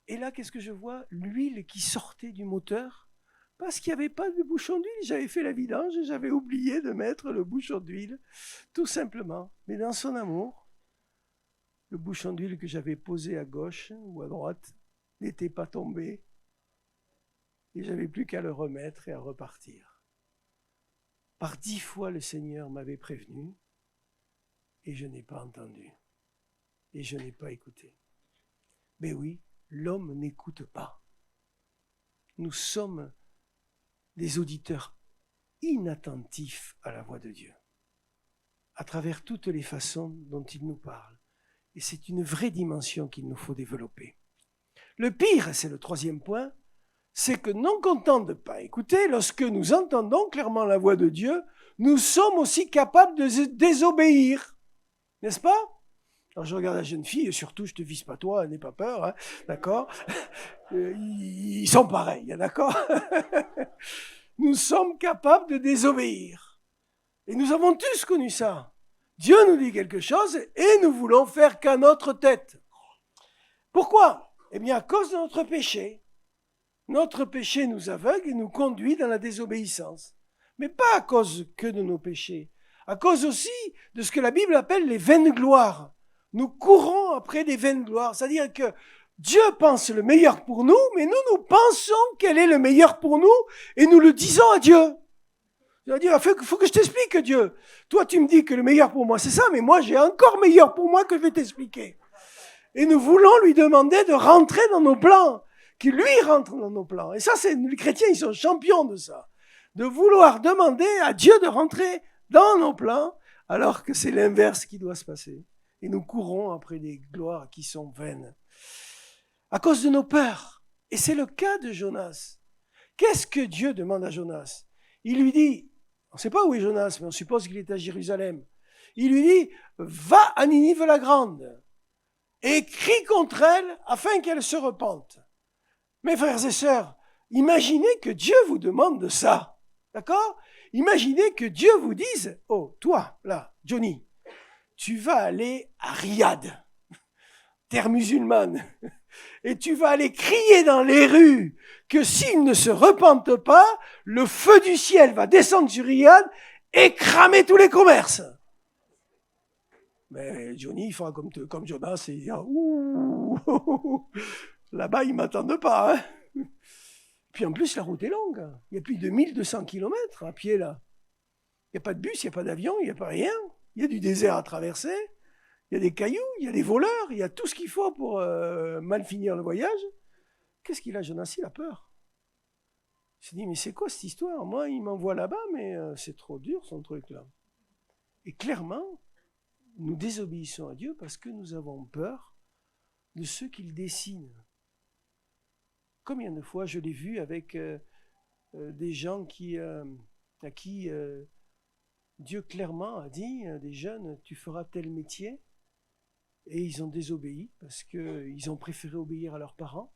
et là, qu'est-ce que je vois? L'huile qui sortait du moteur, parce qu'il n'y avait pas de bouchon d'huile. J'avais fait la vidange et j'avais oublié de mettre le bouchon d'huile, tout simplement. Mais dans son amour, le bouchon d'huile que j'avais posé à gauche ou à droite n'était pas tombé. Et j'avais plus qu'à le remettre et à repartir. Par 10 fois, le Seigneur m'avait prévenu et je n'ai pas entendu. Et je n'ai pas écouté. Mais oui, l'homme n'écoute pas. Nous sommes des auditeurs inattentifs à la voix de Dieu, à travers toutes les façons dont il nous parle. Et c'est une vraie dimension qu'il nous faut développer. Le pire, c'est le 3e point, c'est que non contents de ne pas écouter, lorsque nous entendons clairement la voix de Dieu, nous sommes aussi capables de désobéir. N'est-ce pas? Alors je regarde la jeune fille, et surtout, je ne te vise pas toi, n'aie pas peur, hein, d'accord? Ils sont pareils, d'accord? Nous sommes capables de désobéir. Et nous avons tous connu ça. Dieu nous dit quelque chose et nous voulons faire qu'à notre tête. Pourquoi? Eh bien, à cause de notre péché. Notre péché nous aveugle et nous conduit dans la désobéissance. Mais pas à cause que de nos péchés. À cause aussi de ce que la Bible appelle les vaines gloires. Nous courons après des vaines gloires. C'est-à-dire que Dieu pense le meilleur pour nous, mais nous pensons quel est le meilleur pour nous et nous le disons à Dieu. C'est-à-dire, il faut que je t'explique, Dieu. Toi, tu me dis que le meilleur pour moi, c'est ça, mais moi, j'ai encore meilleur pour moi que je vais t'expliquer. Et nous voulons lui demander de rentrer dans nos plans, qu'il lui rentre dans nos plans. Et ça, les chrétiens, ils sont champions de ça. De vouloir demander à Dieu de rentrer dans nos plans, alors que c'est l'inverse qui doit se passer. Et nous courons après des gloires qui sont vaines. À cause de nos peurs. Et c'est le cas de Jonas. Qu'est-ce que Dieu demande à Jonas? Il lui dit, on ne sait pas où est Jonas, mais on suppose qu'il est à Jérusalem. Il lui dit, va à Ninive la grande et crie contre elle afin qu'elle se repente. Mes frères et sœurs, imaginez que Dieu vous demande de ça. D'accord? Imaginez que Dieu vous dise, oh, toi, là, Johnny, tu vas aller à Riyad, terre musulmane, et tu vas aller crier dans les rues que s'ils ne se repentent pas, le feu du ciel va descendre sur Riyad et cramer tous les commerces. Mais Johnny, il fera comme Jonas et il dira, ouh, là-bas, ils ne m'attendent pas. Hein. Puis en plus, la route est longue. Il y a plus de 1200 km à pied là. Il n'y a pas de bus, il n'y a pas d'avion, il n'y a pas rien. Il y a du désert à traverser, il y a des cailloux, il y a des voleurs, il y a tout ce qu'il faut pour mal finir le voyage. Qu'est-ce qu'il a, Jonas? Il a peur. Il s'est dit, mais c'est quoi cette histoire? Moi, il m'envoie là-bas, mais c'est trop dur son truc-là. Et clairement, nous désobéissons à Dieu parce que nous avons peur de ce qu'il dessine. Combien de fois je l'ai vu avec des gens à qui Dieu clairement a dit, des jeunes, tu feras tel métier, et ils ont désobéi parce qu'ils ont préféré obéir à leurs parents,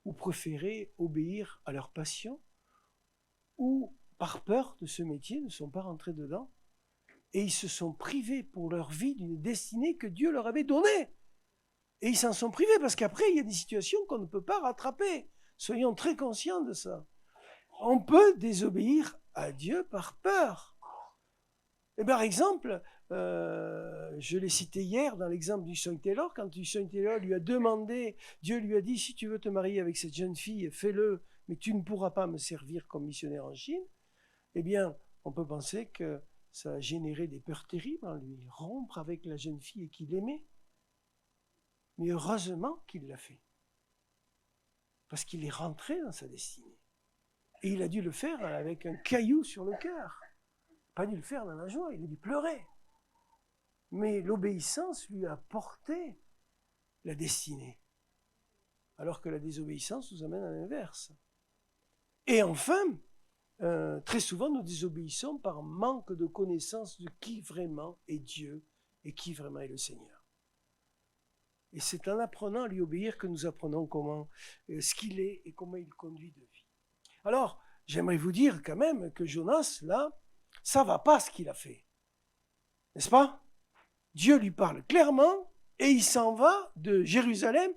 ou préféré obéir à leur passion, ou par peur de ce métier ne sont pas rentrés dedans, et ils se sont privés pour leur vie d'une destinée que Dieu leur avait donnée. Et ils s'en sont privés parce qu'après, il y a des situations qu'on ne peut pas rattraper. Soyons très conscients de ça. On peut désobéir à Dieu par peur. Et par exemple, je l'ai cité hier dans l'exemple du Husson Taylor, quand Husson Taylor lui a demandé, Dieu lui a dit, si tu veux te marier avec cette jeune fille, fais-le, mais tu ne pourras pas me servir comme missionnaire en Chine. Eh bien, on peut penser que ça a généré des peurs terribles en lui, rompre avec la jeune fille qu'il aimait. Mais heureusement qu'il l'a fait. Parce qu'il est rentré dans sa destinée. Et il a dû le faire avec un caillou sur le cœur. Pas dû le faire dans la joie, il a dû pleurer. Mais l'obéissance lui a porté la destinée. Alors que la désobéissance nous amène à l'inverse. Et enfin, très souvent nous désobéissons par manque de connaissance de qui vraiment est Dieu et qui vraiment est le Seigneur. Et c'est en apprenant à lui obéir que nous apprenons comment, ce qu'il est et comment il conduit de vie. Alors, j'aimerais vous dire quand même que Jonas, là, ça ne va pas ce qu'il a fait. N'est-ce pas? Dieu lui parle clairement et il s'en va de Jérusalem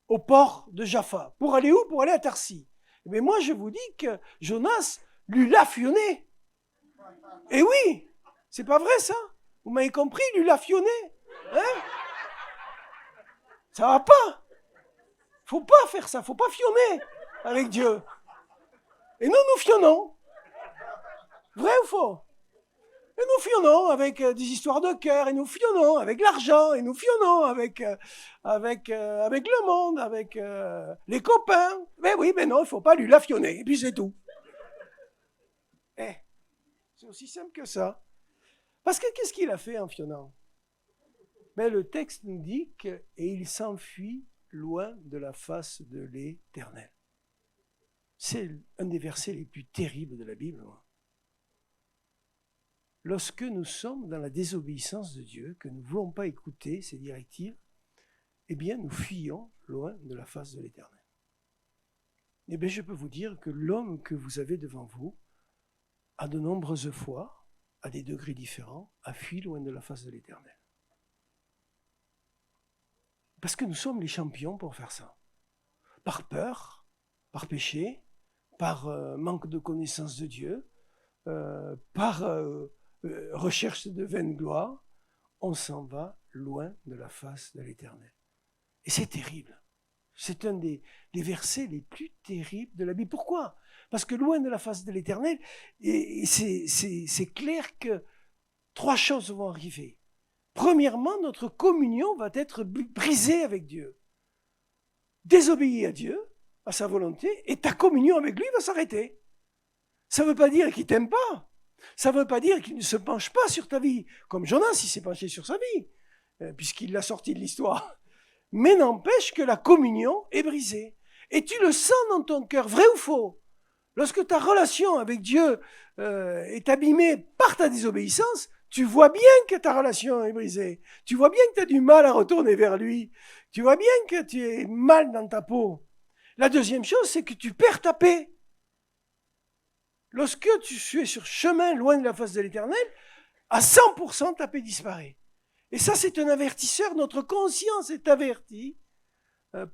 au port de Jaffa. Pour aller où? Pour aller à Tarsis. Mais moi, je vous dis que Jonas lui l'a fionné. Et oui, c'est pas vrai ça? Vous m'avez compris, lui l'a fionné. Hein? Ça va pas. Faut pas faire ça, faut pas fionner avec Dieu. Et nous fionnons. Vrai ou faux? Et nous fionnons avec des histoires de cœur, et nous fionnons avec l'argent, et nous fionnons avec le monde, avec les copains. Mais oui, mais non, il faut pas lui la fionner, et puis c'est tout. C'est aussi simple que ça. Parce que qu'est-ce qu'il a fait en fionnant? Mais le texte nous dit que « et il s'enfuit loin de la face de l'Éternel ». C'est un des versets les plus terribles de la Bible. Lorsque nous sommes dans la désobéissance de Dieu, que nous ne voulons pas écouter ses directives, eh bien nous fuyons loin de la face de l'Éternel. Eh bien je peux vous dire que l'homme que vous avez devant vous, à de nombreuses fois, à des degrés différents, a fui loin de la face de l'Éternel. Parce que nous sommes les champions pour faire ça. Par peur, par péché, par manque de connaissance de Dieu, par recherche de vaine gloire, on s'en va loin de la face de l'Éternel. Et c'est terrible. C'est un des versets les plus terribles de la Bible. Pourquoi? Parce que loin de la face de l'Éternel, c'est clair que 3 choses vont arriver. Premièrement, notre communion va être brisée avec Dieu. Désobéir à Dieu, à sa volonté, et ta communion avec lui va s'arrêter. Ça ne veut pas dire qu'il ne t'aime pas. Ça ne veut pas dire qu'il ne se penche pas sur ta vie, comme Jonas, il s'est penché sur sa vie, puisqu'il l'a sorti de l'histoire. Mais n'empêche que la communion est brisée. Et tu le sens dans ton cœur, vrai ou faux? Lorsque ta relation avec Dieu est abîmée par ta désobéissance, tu vois bien que ta relation est brisée. Tu vois bien que tu as du mal à retourner vers lui. Tu vois bien que tu es mal dans ta peau. La deuxième chose, c'est que tu perds ta paix. Lorsque tu es sur chemin loin de la face de l'Éternel, à 100% ta paix disparaît. Et ça, c'est un avertisseur. Notre conscience est avertie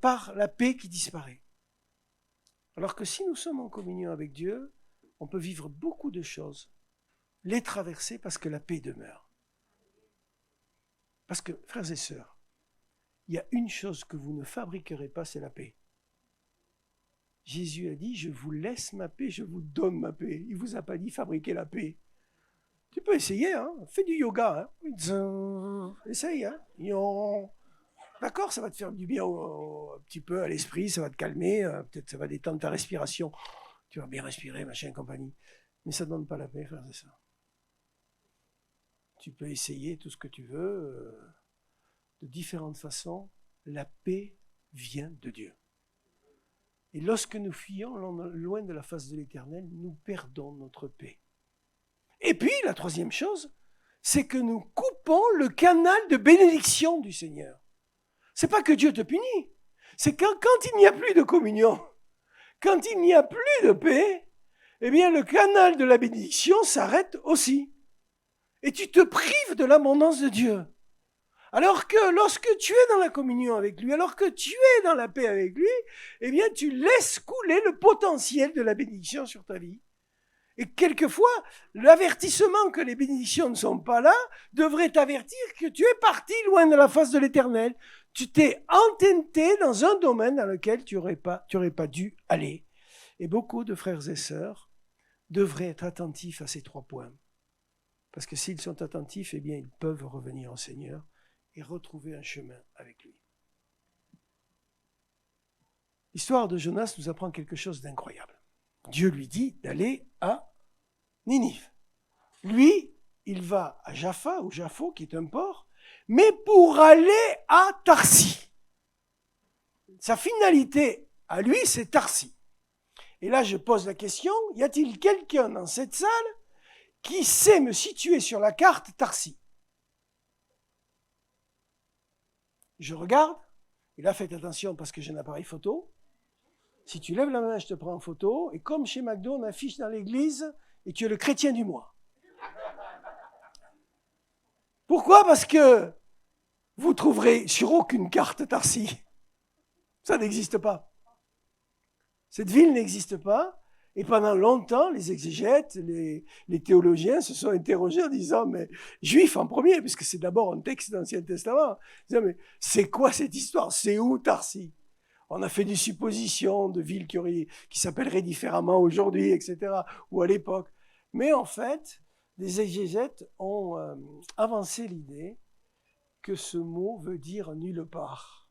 par la paix qui disparaît. Alors que si nous sommes en communion avec Dieu, on peut vivre beaucoup de choses, les traverser parce que la paix demeure. Parce que, frères et sœurs, il y a une chose que vous ne fabriquerez pas, c'est la paix. Jésus a dit, je vous laisse ma paix, je vous donne ma paix. Il ne vous a pas dit fabriquer la paix. Tu peux essayer, hein. Fais du yoga. Hein. Essaye. Hein. D'accord, ça va te faire du bien un petit peu à l'esprit, ça va te calmer, peut-être ça va détendre ta respiration. Tu vas bien respirer, machin, compagnie. Mais ça ne donne pas la paix, frère, c'est ça. Tu peux essayer tout ce que tu veux, de différentes façons. La paix vient de Dieu. Et lorsque nous fuyons loin de la face de l'Éternel, nous perdons notre paix. Et puis, la troisième chose, c'est que nous coupons le canal de bénédiction du Seigneur. C'est pas que Dieu te punit, c'est quand il n'y a plus de communion, quand il n'y a plus de paix, eh bien le canal de la bénédiction s'arrête aussi. Et tu te prives de l'abondance de Dieu. Alors que lorsque tu es dans la communion avec lui, alors que tu es dans la paix avec lui, eh bien tu laisses couler le potentiel de la bénédiction sur ta vie. Et quelquefois, l'avertissement que les bénédictions ne sont pas là devrait t'avertir que tu es parti loin de la face de l'Éternel. Tu t'es entêté dans un domaine dans lequel tu n'aurais pas dû aller. Et beaucoup de frères et sœurs devraient être attentifs à ces 3 points. Parce que s'ils sont attentifs, eh bien, ils peuvent revenir au Seigneur et retrouver un chemin avec lui. L'histoire de Jonas nous apprend quelque chose d'incroyable. Dieu lui dit d'aller à Ninive. Lui, il va à Jaffa, ou Jaffo, qui est un port, mais pour aller à Tarsis. Sa finalité à lui, c'est Tarsis. Et là, je pose la question, y a-t-il quelqu'un dans cette salle qui sait me situer sur la carte Tarsis? Je regarde, et là, faites attention parce que j'ai un appareil photo. Si tu lèves la main, je te prends en photo, et comme chez McDo, on affiche dans l'église, et tu es le chrétien du mois. Pourquoi? Parce que vous trouverez sur aucune carte Tarsis. Ça n'existe pas. Cette ville n'existe pas. Et pendant longtemps, les exégètes, les théologiens se sont interrogés en disant, mais juifs en premier, puisque c'est d'abord un texte de l'Ancien Testament, disant, mais c'est quoi cette histoire? C'est où Tarsis? On a fait des suppositions de villes qui s'appelleraient différemment aujourd'hui, etc., ou à l'époque. Mais en fait, les exégètes ont avancé l'idée que ce mot veut dire nulle part.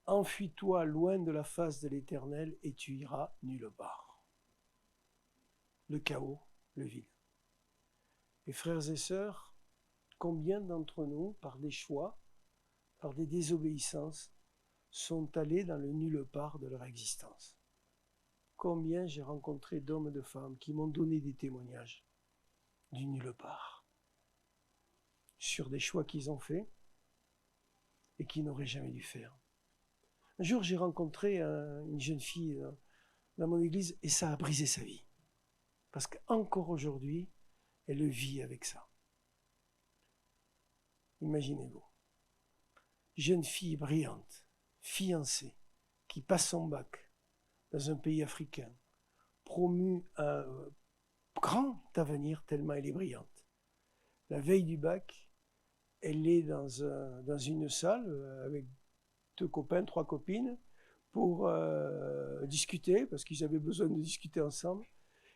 Enfuis-toi loin de la face de l'Éternel et tu iras nulle part. Le chaos, le vide. Et frères et sœurs, combien d'entre nous, par des choix, par des désobéissances, sont allés dans le nulle part de leur existence? Combien j'ai rencontré d'hommes et de femmes qui m'ont donné des témoignages du nulle part sur des choix qu'ils ont faits et qu'ils n'auraient jamais dû faire. Un jour, j'ai rencontré une jeune fille dans mon église et ça a brisé sa vie. Parce qu'encore aujourd'hui, elle vit avec ça. Imaginez-vous. Jeune fille brillante, fiancée, qui passe son bac dans un pays africain, promue à un grand avenir tellement elle est brillante. La veille du bac, elle est dans une salle avec 2 copains, 3 copines pour discuter, parce qu'ils avaient besoin de discuter ensemble.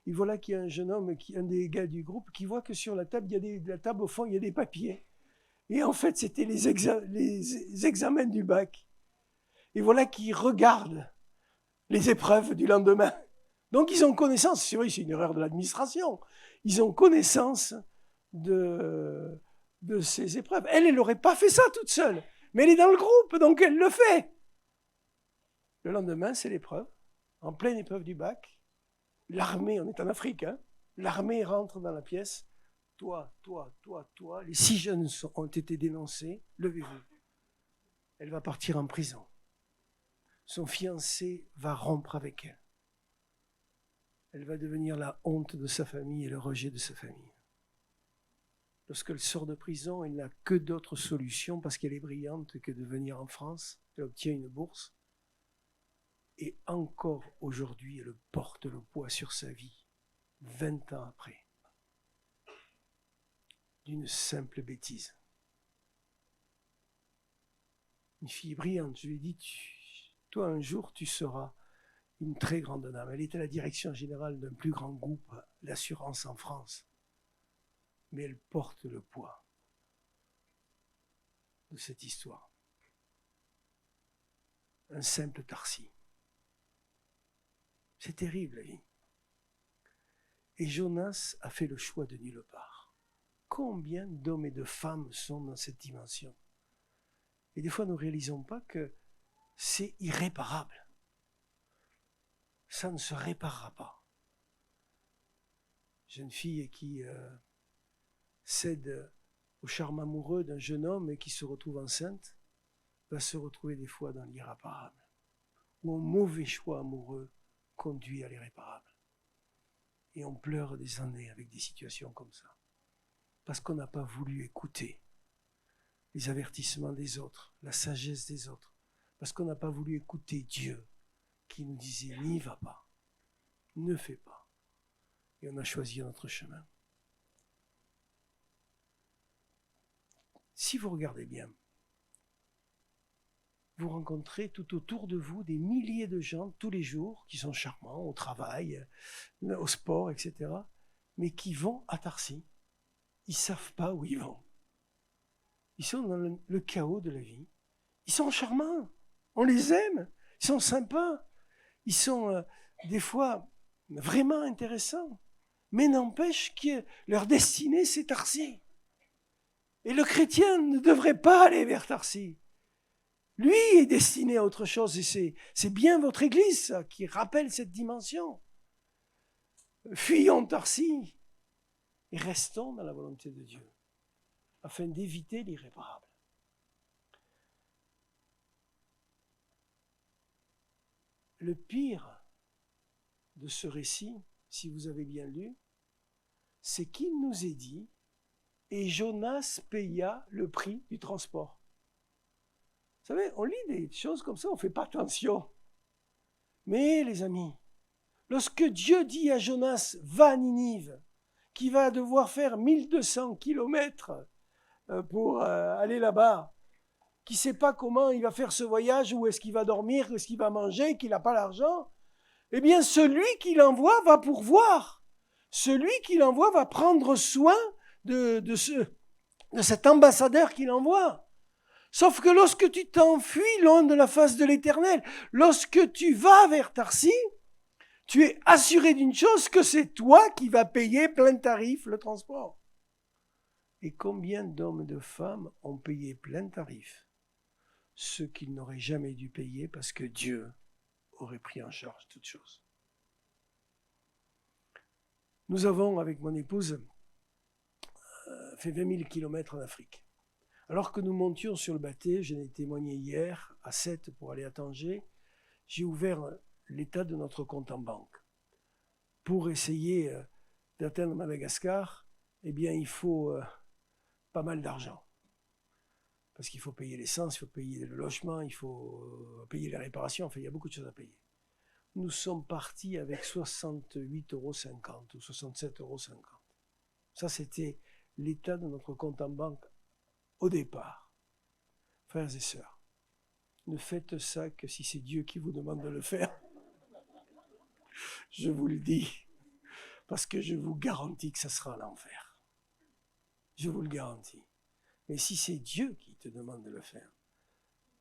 Et voilà qu'il y a un jeune homme, un des gars du groupe, qui voit que sur la table, la table au fond, il y a des papiers. Et en fait, c'était les examens du bac. Et voilà qu'il regarde les épreuves du lendemain. Donc ils ont connaissance, c'est vrai, c'est une erreur de l'administration, ils ont connaissance de ces épreuves. Elle n'aurait pas fait ça toute seule, mais elle est dans le groupe, donc elle le fait. Le lendemain, c'est l'épreuve, en pleine épreuve du bac. L'armée, on est en Afrique, hein, l'armée rentre dans la pièce. Toi, les 6 jeunes ont été dénoncés, levez-vous. Elle va partir en prison. Son fiancé va rompre avec elle. Elle va devenir la honte de sa famille et le rejet de sa famille. Lorsqu'elle sort de prison, elle n'a que d'autres solutions, parce qu'elle est brillante, que de venir en France. Elle obtient une bourse. Et encore aujourd'hui, elle porte le poids sur sa vie, 20 ans après, d'une simple bêtise. Une fille brillante, je lui ai dit, toi un jour tu seras une très grande dame. Elle était à la direction générale d'un plus grand groupe d'assurance en France. Mais elle porte le poids de cette histoire. Un simple Tarsi. C'est terrible, la vie. Et Jonas a fait le choix de nulle part. Combien d'hommes et de femmes sont dans cette dimension? Et des fois, nous ne réalisons pas que c'est irréparable. Ça ne se réparera pas. Jeune fille qui cède au charme amoureux d'un jeune homme et qui se retrouve enceinte, va se retrouver des fois dans l'irréparable. Ou un mauvais choix amoureux conduit à l'irréparable. Et on pleure des années avec des situations comme ça. Parce qu'on n'a pas voulu écouter les avertissements des autres, la sagesse des autres. Parce qu'on n'a pas voulu écouter Dieu qui nous disait « n'y va pas, ne fais pas ». Et on a choisi notre chemin. Si vous regardez bien, vous rencontrez tout autour de vous des milliers de gens tous les jours qui sont charmants au travail, au sport, etc. mais qui vont à Tarsi. Ils ne savent pas où ils vont. Ils sont dans le chaos de la vie. Ils sont charmants. On les aime. Ils sont sympas. Ils sont des fois vraiment intéressants. Mais n'empêche que leur destinée, c'est Tarsi. Et le chrétien ne devrait pas aller vers Tarsi. Lui est destiné à autre chose. Et c'est bien votre Église ça, qui rappelle cette dimension. Fuyons Tarsi et restons dans la volonté de Dieu, afin d'éviter l'irréparable. Le pire de ce récit, si vous avez bien lu, c'est qu'il nous est dit « Et Jonas paya le prix du transport ». Vous savez, on lit des choses comme ça, on ne fait pas attention. Mais les amis, lorsque Dieu dit à Jonas « Va à Ninive », qui va devoir faire 1200 kilomètres pour aller là-bas, qui ne sait pas comment il va faire ce voyage, où est-ce qu'il va dormir, où est-ce qu'il va manger, qu'il n'a pas l'argent, eh bien celui qui l'envoie va pourvoir. Celui qui l'envoie va prendre soin de cet ambassadeur qui l'envoie. Sauf que lorsque tu t'enfuis loin de la face de l'Éternel, lorsque tu vas vers Tarsi, tu es assuré d'une chose, que c'est toi qui vas payer plein tarif le transport. Et combien d'hommes et de femmes ont payé plein tarif ceux qu'ils n'auraient jamais dû payer parce que Dieu aurait pris en charge toutes choses. Nous avons, avec mon épouse, fait 20 000 kilomètres en Afrique. Alors que nous montions sur le bateau, j'en ai témoigné hier, à 7 pour aller à Tanger, j'ai ouvert l'état de notre compte en banque. Pour essayer d'atteindre Madagascar, eh bien, il faut pas mal d'argent. Parce qu'il faut payer l'essence, il faut payer le logement, il faut payer les réparations, enfin, il y a beaucoup de choses à payer. Nous sommes partis avec 68,50 € ou 67,50 €. Ça, c'était l'état de notre compte en banque au départ. Frères et sœurs, ne faites ça que si c'est Dieu qui vous demande de le faire. Je vous le dis, parce que je vous garantis que ça sera l'enfer. Je vous le garantis. Mais si c'est Dieu qui te demande de le faire,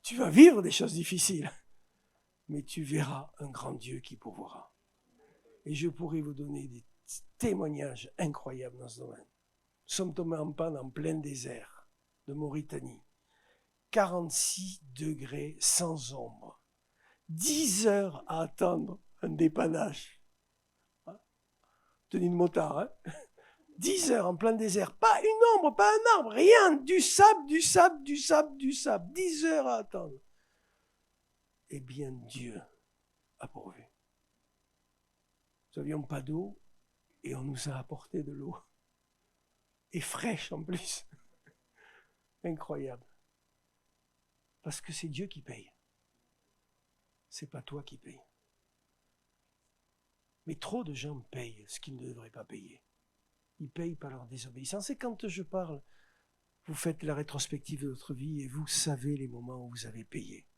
tu vas vivre des choses difficiles, mais tu verras un grand Dieu qui pourvoira. Et je pourrais vous donner des témoignages incroyables dans ce domaine. Nous sommes tombés en panne en plein désert de Mauritanie. 46 degrés sans ombre. 10 heures à attendre un dépannage. Tenue de motard, hein? 10 heures en plein désert. Pas une ombre, pas un arbre, rien. Du sable, du sable, du sable, du sable. 10 heures à attendre. Eh bien, Dieu a pourvu. Nous n'avions pas d'eau et on nous a apporté de l'eau. Et fraîche en plus. Incroyable. Parce que c'est Dieu qui paye. C'est pas toi qui paye. Mais trop de gens payent ce qu'ils ne devraient pas payer. Ils payent par leur désobéissance. Et quand je parle, vous faites la rétrospective de votre vie et vous savez les moments où vous avez payé,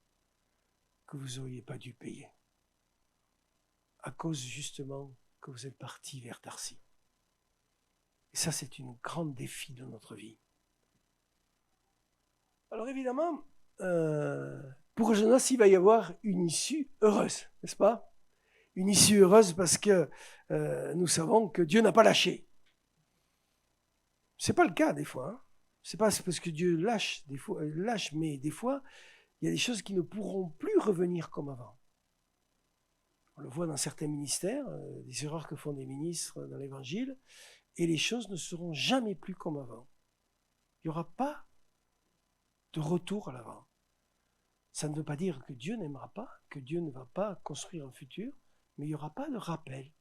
que vous n'auriez pas dû payer. à cause justement que vous êtes parti vers Tarsis. Et ça, c'est une grande défi de notre vie. Alors évidemment, pour Jonas, il va y avoir une issue heureuse, n'est-ce pas? Une issue heureuse parce que nous savons que Dieu n'a pas lâché. Ce n'est pas le cas des fois. Hein. Ce n'est pas parce que Dieu lâche, mais des fois, il y a des choses qui ne pourront plus revenir comme avant. On le voit dans certains ministères, des erreurs que font des ministres dans l'Évangile, et les choses ne seront jamais plus comme avant. Il n'y aura pas de retour à l'avant. Ça ne veut pas dire que Dieu n'aimera pas, que Dieu ne va pas construire un futur, mais il n'y aura pas de rappel,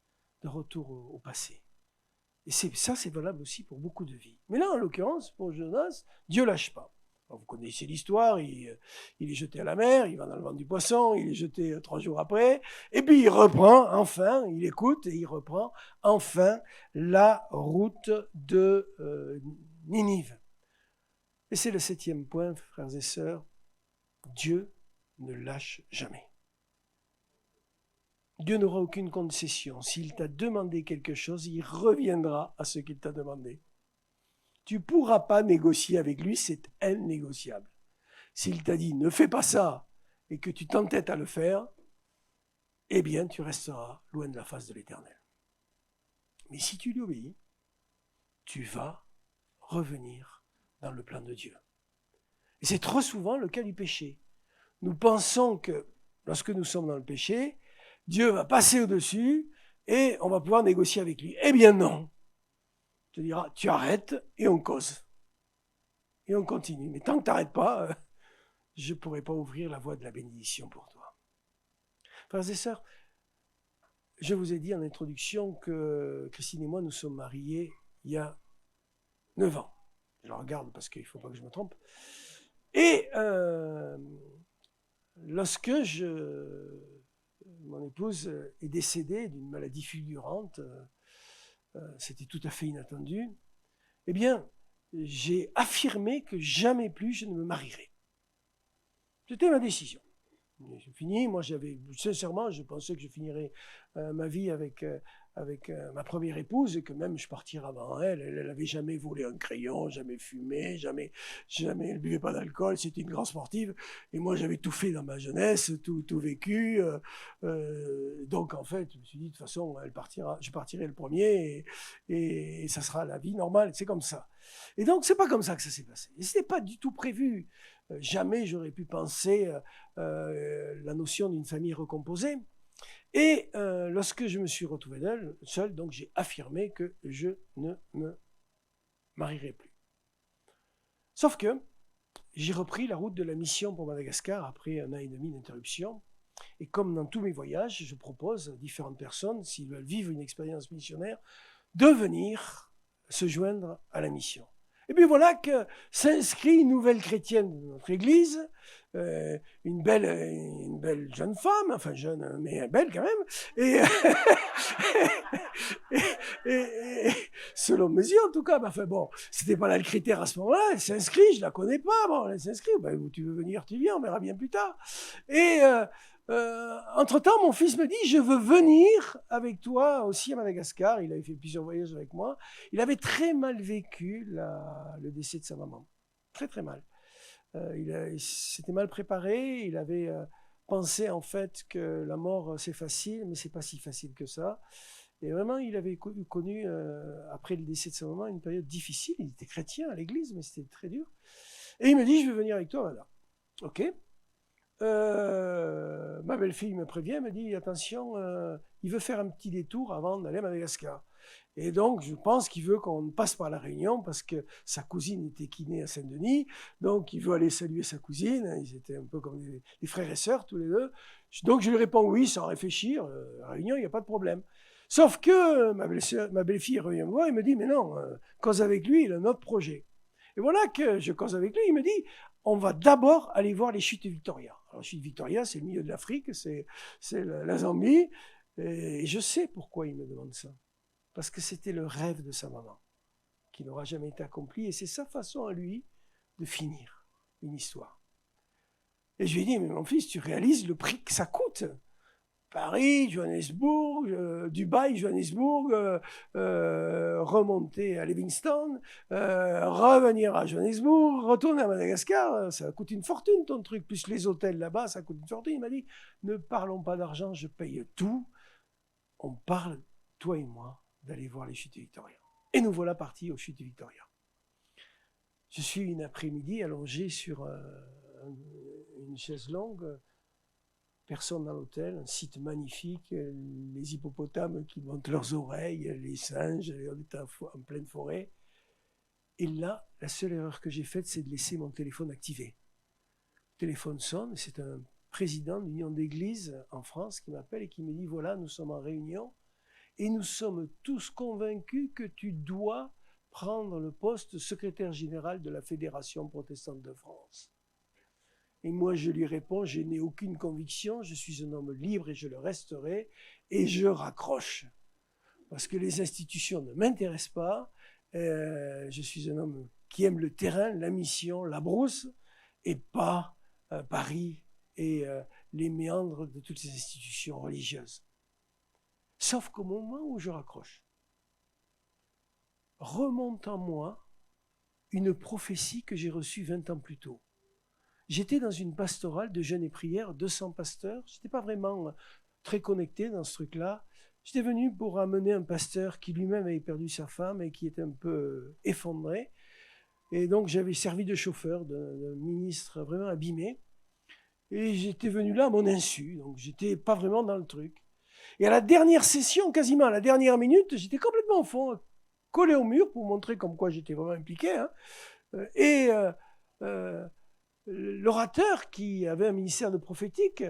de retour au passé. Et ça, c'est valable aussi pour beaucoup de vies. Mais là, en l'occurrence, pour Jonas, Dieu ne lâche pas. Alors, vous connaissez l'histoire, il est jeté à la mer, il va dans le ventre du poisson, il est jeté 3 jours après, et puis il reprend, enfin, il écoute, et il reprend, enfin, la route de Ninive. Et c'est le 7e point, frères et sœurs, Dieu ne lâche jamais. Dieu n'aura aucune concession. S'il t'a demandé quelque chose, il reviendra à ce qu'il t'a demandé. Tu ne pourras pas négocier avec lui, c'est innégociable. S'il t'a dit « ne fais pas ça » et que tu t'entêtes à le faire, eh bien tu resteras loin de la face de l'Éternel. Mais si tu lui obéis, tu vas revenir dans le plan de Dieu. Et c'est trop souvent le cas du péché. Nous pensons que lorsque nous sommes dans le péché, Dieu va passer au-dessus et on va pouvoir négocier avec lui. Eh bien non. Tu diras, tu arrêtes et on cause. Et on continue. Mais tant que tu n'arrêtes pas, je ne pourrai pas ouvrir la voie de la bénédiction pour toi. Frères et sœurs, je vous ai dit en introduction que Christine et moi, nous sommes mariés il y a 9 ans. Je la regarde parce qu'il ne faut pas que je me trompe. Et lorsque mon épouse est décédée d'une maladie fulgurante, c'était tout à fait inattendu, eh bien, j'ai affirmé que jamais plus je ne me marierai. C'était ma décision. J'ai fini, moi sincèrement, je pensais que je finirais ma vie avec ma première épouse et que même je partirais avant elle. Elle n'avait jamais volé un crayon, jamais fumé, jamais elle buvait pas d'alcool, c'était une grande sportive. Et moi, j'avais tout fait dans ma jeunesse, tout vécu. Donc, en fait, je me suis dit, de toute façon, je partirai le premier et ça sera la vie normale. C'est comme ça. Et donc, c'est pas comme ça que ça s'est passé. Et ce n'était pas du tout prévu. Jamais j'aurais pu penser la notion d'une famille recomposée. Et lorsque je me suis retrouvé seul, donc j'ai affirmé que je ne me marierai plus. Sauf que j'ai repris la route de la mission pour Madagascar après 1 an et demi d'interruption. Et comme dans tous mes voyages, je propose à différentes personnes, s'ils veulent vivre une expérience missionnaire, de venir se joindre à la mission. Et puis voilà que s'inscrit une nouvelle chrétienne de notre église, une belle jeune femme, enfin jeune, mais belle quand même, et selon mes yeux en tout cas, enfin bon, c'était pas là le critère à ce moment-là, elle s'inscrit, je la connais pas, bon, elle s'inscrit, ben, tu veux venir, tu viens, on verra bien plus tard. Et entre-temps, mon fils me dit, je veux venir avec toi aussi à Madagascar. Il avait fait plusieurs voyages avec moi. Il avait très mal vécu le décès de sa maman. Très, très mal. Il s'était mal préparé. Il avait pensé en fait que la mort, c'est facile, mais c'est pas si facile que ça. Et vraiment, il avait connu, après le décès de sa maman, une période difficile. Il était chrétien à l'église, mais c'était très dur. Et il me dit, je veux venir avec toi, voilà. Ok. Ma belle-fille me prévient, me dit attention, il veut faire un petit détour avant d'aller à Madagascar. Et donc, je pense qu'il veut qu'on passe par la Réunion parce que sa cousine était kinée à Saint-Denis. Donc, il veut aller saluer sa cousine. Ils étaient un peu comme des frères et sœurs, tous les deux. Donc, je lui réponds oui, sans réfléchir. À la Réunion, il n'y a pas de problème. Sauf que ma belle-fille revient me voir et me dit mais non, cause avec lui, il a un autre projet. Et voilà que je cause avec lui, il me dit on va d'abord aller voir les chutes Victoria. Alors, les chutes Victoria, c'est le milieu de l'Afrique, c'est la Zambie. Et je sais pourquoi il me demande ça. Parce que c'était le rêve de sa maman, qui n'aura jamais été accompli. Et c'est sa façon à lui de finir une histoire. Et je lui ai dit, mais mon fils, tu réalises le prix que ça coûte? Paris, Johannesburg, Dubaï, Johannesburg, remonter à Livingstone, revenir à Johannesburg, retourner à Madagascar, ça coûte une fortune ton truc, plus les hôtels là-bas, ça coûte une fortune. Il m'a dit, ne parlons pas d'argent, je paye tout. On parle, toi et moi, d'aller voir les chutes Victoria. Et nous voilà partis aux chutes Victoria. Je suis une après-midi allongé sur une chaise longue, personne dans l'hôtel, un site magnifique, les hippopotames qui montent leurs oreilles, les singes, on est en pleine forêt. Et là, la seule erreur que j'ai faite, c'est de laisser mon téléphone activé. Le téléphone sonne, c'est un président de l'Union d'églises en France qui m'appelle et qui me dit, voilà, nous sommes en réunion et nous sommes tous convaincus que tu dois prendre le poste de secrétaire général de la Fédération protestante de France. Et moi, je lui réponds, je n'ai aucune conviction, je suis un homme libre et je le resterai, et je raccroche. Parce que les institutions ne m'intéressent pas, je suis un homme qui aime le terrain, la mission, la brousse, et pas Paris et les méandres de toutes ces institutions religieuses. Sauf qu'au moment où je raccroche, remonte en moi une prophétie que j'ai reçue 20 ans plus tôt. J'étais dans une pastorale de jeûne et prière, 200 pasteurs. Je n'étais pas vraiment très connecté dans ce truc-là. J'étais venu pour amener un pasteur qui lui-même avait perdu sa femme et qui était un peu effondré. Et donc j'avais servi de chauffeur d'un ministre vraiment abîmé. Et j'étais venu là à mon insu, donc j'étais pas vraiment dans le truc. Et à la dernière session, quasiment à la dernière minute, j'étais complètement au fond, collé au mur pour montrer comme quoi j'étais vraiment impliqué. Hein. Et l'orateur qui avait un ministère de prophétique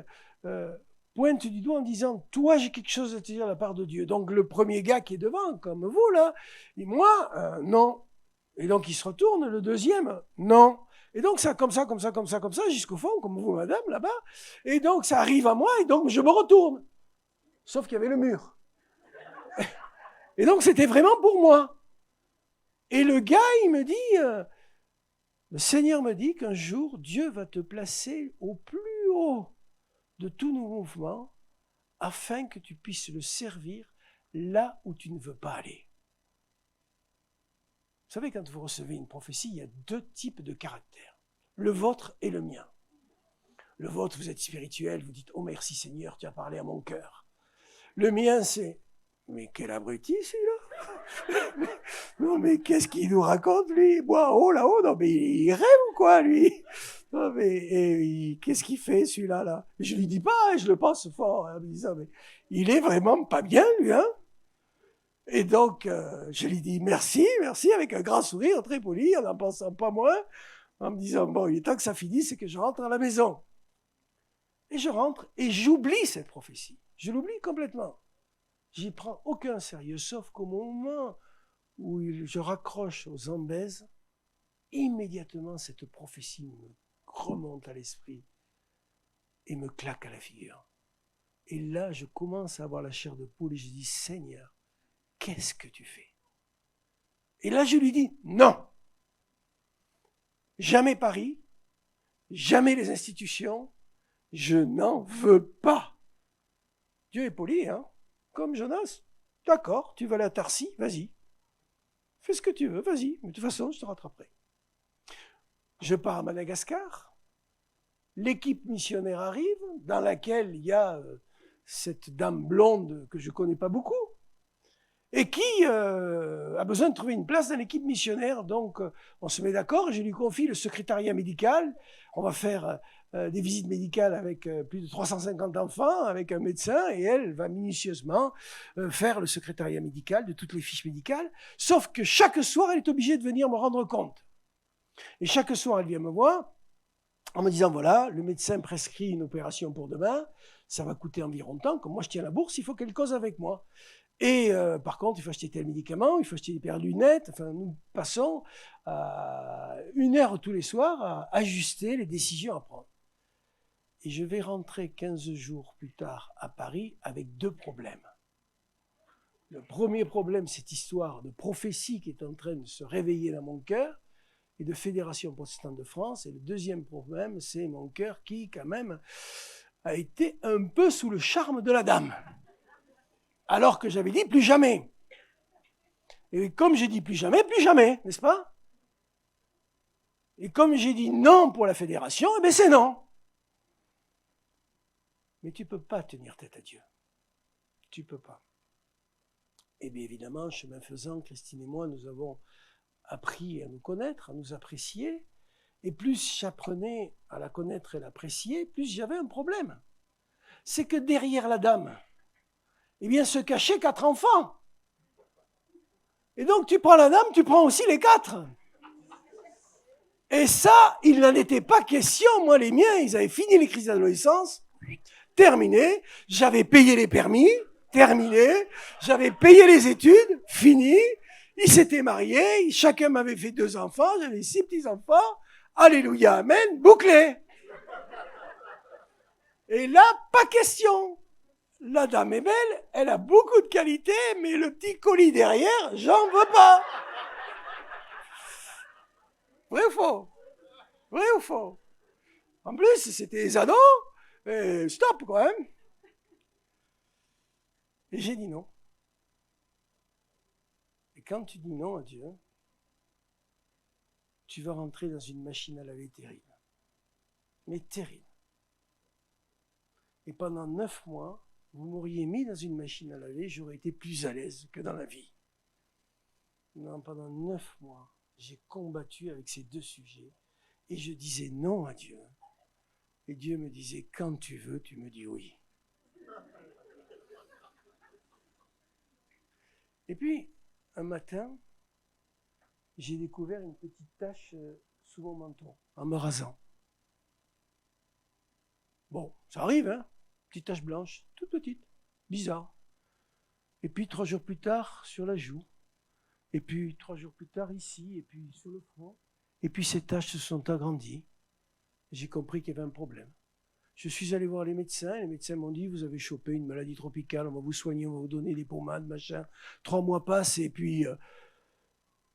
pointe du doigt en disant « Toi, j'ai quelque chose à te dire de la part de Dieu. » Donc le premier gars qui est devant, comme vous là, dit « Moi, non. » Et donc il se retourne, le deuxième « Non. » Et donc ça, comme ça, jusqu'au fond, comme vous, madame, là-bas. Et donc ça arrive à moi, et donc je me retourne. Sauf qu'il y avait le mur. Et donc c'était vraiment pour moi. Et le gars, il me dit... Le Seigneur me dit qu'un jour, Dieu va te placer au plus haut de tous nos mouvements afin que tu puisses le servir là où tu ne veux pas aller. Vous savez, quand vous recevez une prophétie, il y a deux types de caractères, le vôtre et le mien. Le vôtre, vous êtes spirituel, vous dites « Oh merci Seigneur, tu as parlé à mon cœur ». Le mien, c'est « Mais quel abruti celui-là !» Non, mais qu'est-ce qu'il nous raconte, lui? Moi, oh là-haut, non, mais il rêve ou quoi, lui? Non, mais qu'est-ce qu'il fait, celui-là, là? Je lui dis pas, je le pense fort, hein, en me disant, mais il est vraiment pas bien, lui, hein? Et donc, je lui dis merci, avec un grand sourire, très poli, en n'en pensant pas moins, en me disant, bon, il est temps que ça finisse et que je rentre à la maison. Et je rentre et j'oublie cette prophétie. Je l'oublie complètement. J'y prends aucun sérieux, sauf qu'au moment où je raccroche aux Zambèzes, immédiatement cette prophétie me remonte à l'esprit et me claque à la figure. Et là, je commence à avoir la chair de poule et je dis, Seigneur, qu'est-ce que tu fais? Et là, je lui dis, non, jamais Paris, jamais les institutions, je n'en veux pas. Dieu est poli, hein? Comme Jonas. D'accord, tu vas aller à Tarsis, vas-y. Fais ce que tu veux, vas-y. Mais de toute façon, je te rattraperai. Je pars à Madagascar. L'équipe missionnaire arrive, dans laquelle il y a cette dame blonde que je ne connais pas beaucoup, et qui a besoin de trouver une place dans l'équipe missionnaire. Donc, on se met d'accord, et je lui confie le secrétariat médical. On va faire des visites médicales avec plus de 350 enfants, avec un médecin, et elle va minutieusement faire le secrétariat médical de toutes les fiches médicales, sauf que chaque soir, elle est obligée de venir me rendre compte. Et chaque soir, elle vient me voir en me disant, voilà, le médecin prescrit une opération pour demain, ça va coûter environ tant, comme moi je tiens la bourse, il faut qu'elle cause avec moi. Et par contre, il faut acheter tel médicament, il faut acheter des paires de lunettes. Enfin, nous passons 1 heure tous les soirs à ajuster les décisions à prendre. Et je vais rentrer 15 jours plus tard à Paris avec 2 problèmes. Le premier problème, cette histoire de prophétie qui est en train de se réveiller dans mon cœur et de Fédération protestante de France. Et le deuxième problème, c'est mon cœur qui, quand même, a été un peu sous le charme de la dame. Alors que j'avais dit plus jamais. Et comme j'ai dit plus jamais, n'est-ce pas? Et comme j'ai dit non pour la fédération, eh bien c'est non. Mais tu ne peux pas tenir tête à Dieu. Tu ne peux pas. Et bien évidemment, chemin faisant, Christine et moi, nous avons appris à nous connaître, à nous apprécier. Et plus j'apprenais à la connaître et l'apprécier, plus j'avais un problème. C'est que derrière la dame, eh bien, se cachaient 4 enfants. Et donc, tu prends la dame, tu prends aussi les 4. Et ça, il n'en était pas question. Moi, les miens, ils avaient fini les crises d'adolescence, terminé. J'avais payé les permis, terminé. J'avais payé les études, fini. Ils s'étaient mariés, chacun m'avait fait 2 enfants, j'avais 6 petits-enfants. Alléluia, amen, bouclé. Et là, pas question. La dame est belle, elle a beaucoup de qualités, mais le petit colis derrière, j'en veux pas. Vrai ou faux? Vrai ou faux? En plus, c'était des ados, stop quand même. Et j'ai dit non. Et quand tu dis non à Dieu, tu vas rentrer dans une machine à laver terrible. Mais terrible. Et pendant 9 mois, vous m'auriez mis dans une machine à laver, j'aurais été plus à l'aise que dans la vie. Non, pendant 9 mois, j'ai combattu avec ces 2 sujets et je disais non à Dieu. Et Dieu me disait, quand tu veux, tu me dis oui. Et puis, un matin, j'ai découvert une petite tache sous mon menton, en me rasant. Bon, ça arrive, hein? Petite tache blanche, toute petite, bizarre. Et puis 3 jours plus tard, sur la joue. Et puis 3 jours plus tard, ici, et puis sur le front. Et puis ces taches se sont agrandies. J'ai compris qu'il y avait un problème. Je suis allé voir les médecins m'ont dit, vous avez chopé une maladie tropicale, on va vous soigner, on va vous donner des pommades, machin. 3 mois passent et puis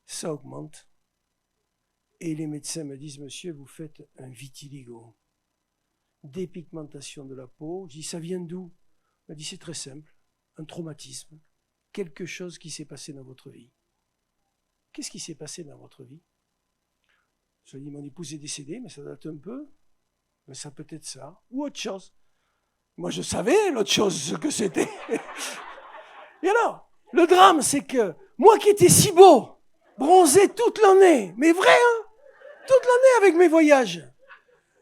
ça augmente. Et les médecins me disent, monsieur, vous faites un vitiligo. Dépigmentation de la peau. Je dis, ça vient d'où? Il m'a dit, c'est très simple, un traumatisme, quelque chose qui s'est passé dans votre vie. Qu'est-ce qui s'est passé dans votre vie? Je lui ai dit, mon épouse est décédée, mais ça date un peu, mais ça peut être ça, ou autre chose. Moi, je savais l'autre chose, ce que c'était. Et alors, le drame, c'est que moi qui étais si beau, bronzé toute l'année, mais vrai, hein, toute l'année avec mes voyages,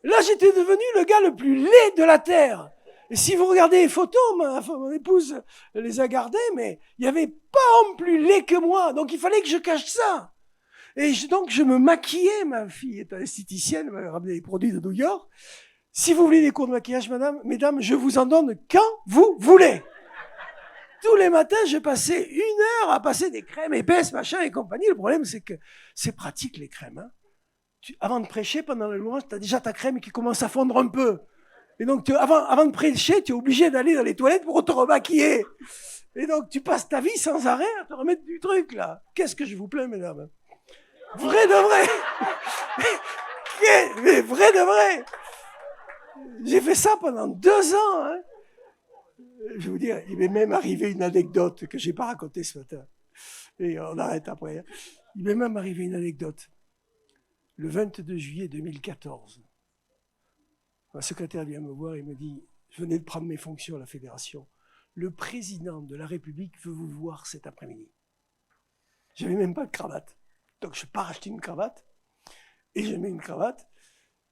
là, j'étais devenu le gars le plus laid de la Terre. Et si vous regardez les photos, mon épouse les a gardées, mais il n'y avait pas homme plus laid que moi. Donc, il fallait que je cache ça. Et donc, je me maquillais. Ma fille est esthéticienne, elle m'avait ramené des produits de New York. Si vous voulez des cours de maquillage, mesdames, je vous en donne quand vous voulez. Tous les matins, je passais 1 heure à passer des crèmes épaisses, machin et compagnie. Le problème, c'est que c'est pratique, les crèmes, hein. Avant de prêcher, pendant le louange, tu as déjà ta crème qui commence à fondre un peu. Et donc, avant de prêcher, tu es obligé d'aller dans les toilettes pour te remaquiller. Et donc, tu passes ta vie sans arrêt à te remettre du truc, là. Qu'est-ce que je vous plains, mesdames? Vrai de vrai. Mais vrai de vrai. J'ai fait ça pendant 2 ans. Hein. Je vais vous dire, il m'est même arrivé une anecdote que je n'ai pas racontée ce matin. Et on arrête après. Hein. Il m'est même arrivé une anecdote. Le 22 juillet 2014, un secrétaire vient me voir et me dit, je venais de prendre mes fonctions à la fédération, le président de la République veut vous voir cet après-midi. Je n'avais même pas de cravate. Donc je pars acheter une cravate, et je mets une cravate,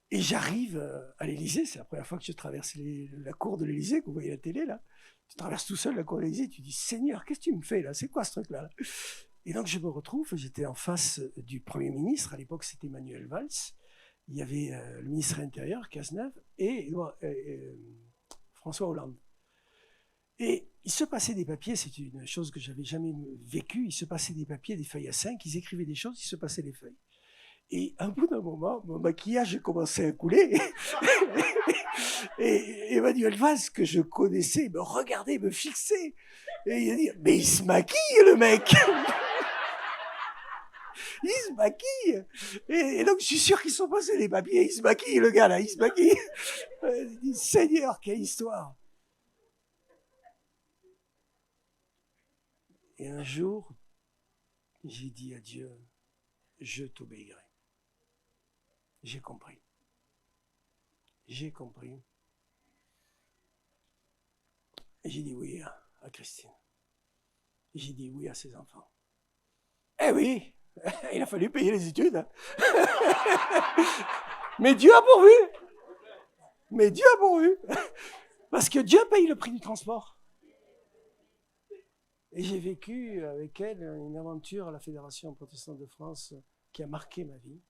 et j'arrive à l'Élysée, c'est la première fois que je traverse la cour de l'Élysée, que vous voyez la télé là, tu traverses tout seul la cour de l'Élysée, tu dis, Seigneur, qu'est-ce que tu me fais là? C'est quoi ce truc là? Et donc je me retrouve, j'étais en face du Premier ministre, à l'époque c'était Manuel Valls, il y avait le ministre de l'Intérieur, Cazeneuve, et François Hollande. Et il se passait des papiers, c'est une chose que j'avais jamais vécue, il se passait des papiers, des feuilles A5, ils écrivaient des choses, il se passait des feuilles. Et à un bout d'un moment, mon maquillage commençait à couler. Et Emmanuel Valls, que je connaissais, me regardait, me fixait. Et il a dit, mais il se maquille, le mec. Il se maquille. Et donc, je suis sûr qu'ils sont passés les papiers. Il se maquille, le gars, là, il se maquille. Il dit, Seigneur, quelle histoire. Et un jour, j'ai dit à Dieu, je t'obéirai. J'ai compris. J'ai compris. Et j'ai dit oui à Christine. J'ai dit oui à ses enfants. Eh oui, il a fallu payer les études. Hein. Mais Dieu a pourvu. Mais Dieu a pourvu. Parce que Dieu paye le prix du transport. Et j'ai vécu avec elle une aventure à la Fédération protestante de France qui a marqué ma vie.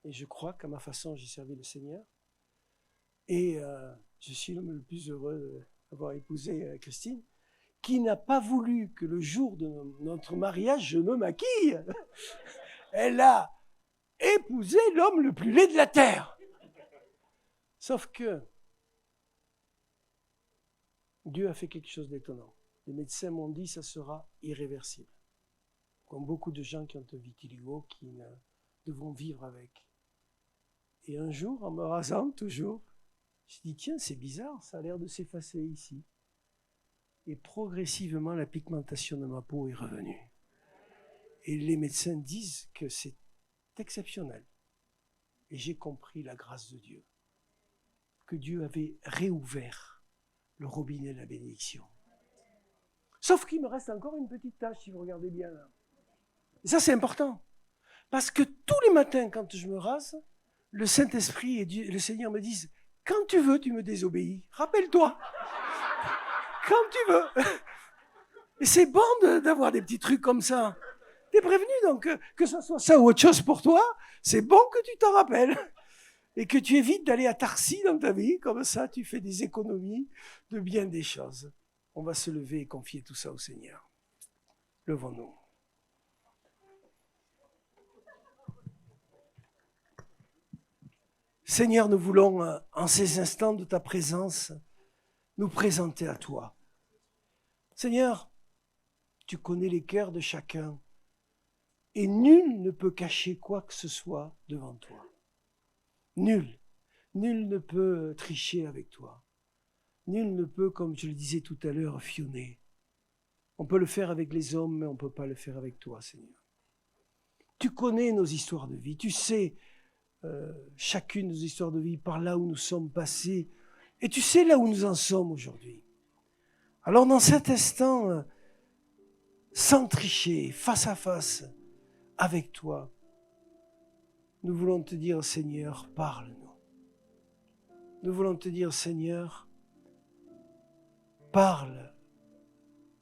Et je crois qu'à ma façon, j'ai servi le Seigneur. Et je suis l'homme le plus heureux d'avoir épousé Christine, qui n'a pas voulu que le jour de notre mariage, je me maquille. Elle a épousé l'homme le plus laid de la terre. Sauf que Dieu a fait quelque chose d'étonnant. Les médecins m'ont dit que ça sera irréversible. Comme beaucoup de gens qui ont un vitiligo, qui devront vivre avec. Et un jour, en me rasant toujours, je dis, tiens, c'est bizarre, ça a l'air de s'effacer ici. Et progressivement, la pigmentation de ma peau est revenue. Et les médecins disent que c'est exceptionnel. Et j'ai compris la grâce de Dieu. Que Dieu avait réouvert le robinet de la bénédiction. Sauf qu'il me reste encore une petite tache, si vous regardez bien là. Et ça, c'est important. Parce que tous les matins, quand je me rase, le Saint-Esprit et Dieu, le Seigneur me disent, quand tu veux, tu me désobéis. Rappelle-toi. Quand tu veux. Et c'est bon d'avoir des petits trucs comme ça. T'es prévenu, donc, que ce soit ça ou autre chose pour toi, c'est bon que tu t'en rappelles. Et que tu évites d'aller à Tarsis dans ta vie. Comme ça, tu fais des économies de bien des choses. On va se lever et confier tout ça au Seigneur. Levons-nous. Seigneur, nous voulons, en ces instants de ta présence, nous présenter à toi. Seigneur, tu connais les cœurs de chacun et nul ne peut cacher quoi que ce soit devant toi. Nul. Nul ne peut tricher avec toi. Nul ne peut, comme je le disais tout à l'heure, fionner. On peut le faire avec les hommes, mais on ne peut pas le faire avec toi, Seigneur. Tu connais nos histoires de vie. Tu sais chacune de nos histoires de vie par là où nous sommes passés. Et tu sais là où nous en sommes aujourd'hui. Alors dans cet instant, sans tricher, face à face, avec toi, nous voulons te dire, Seigneur, parle-nous. Nous voulons te dire, Seigneur, parle,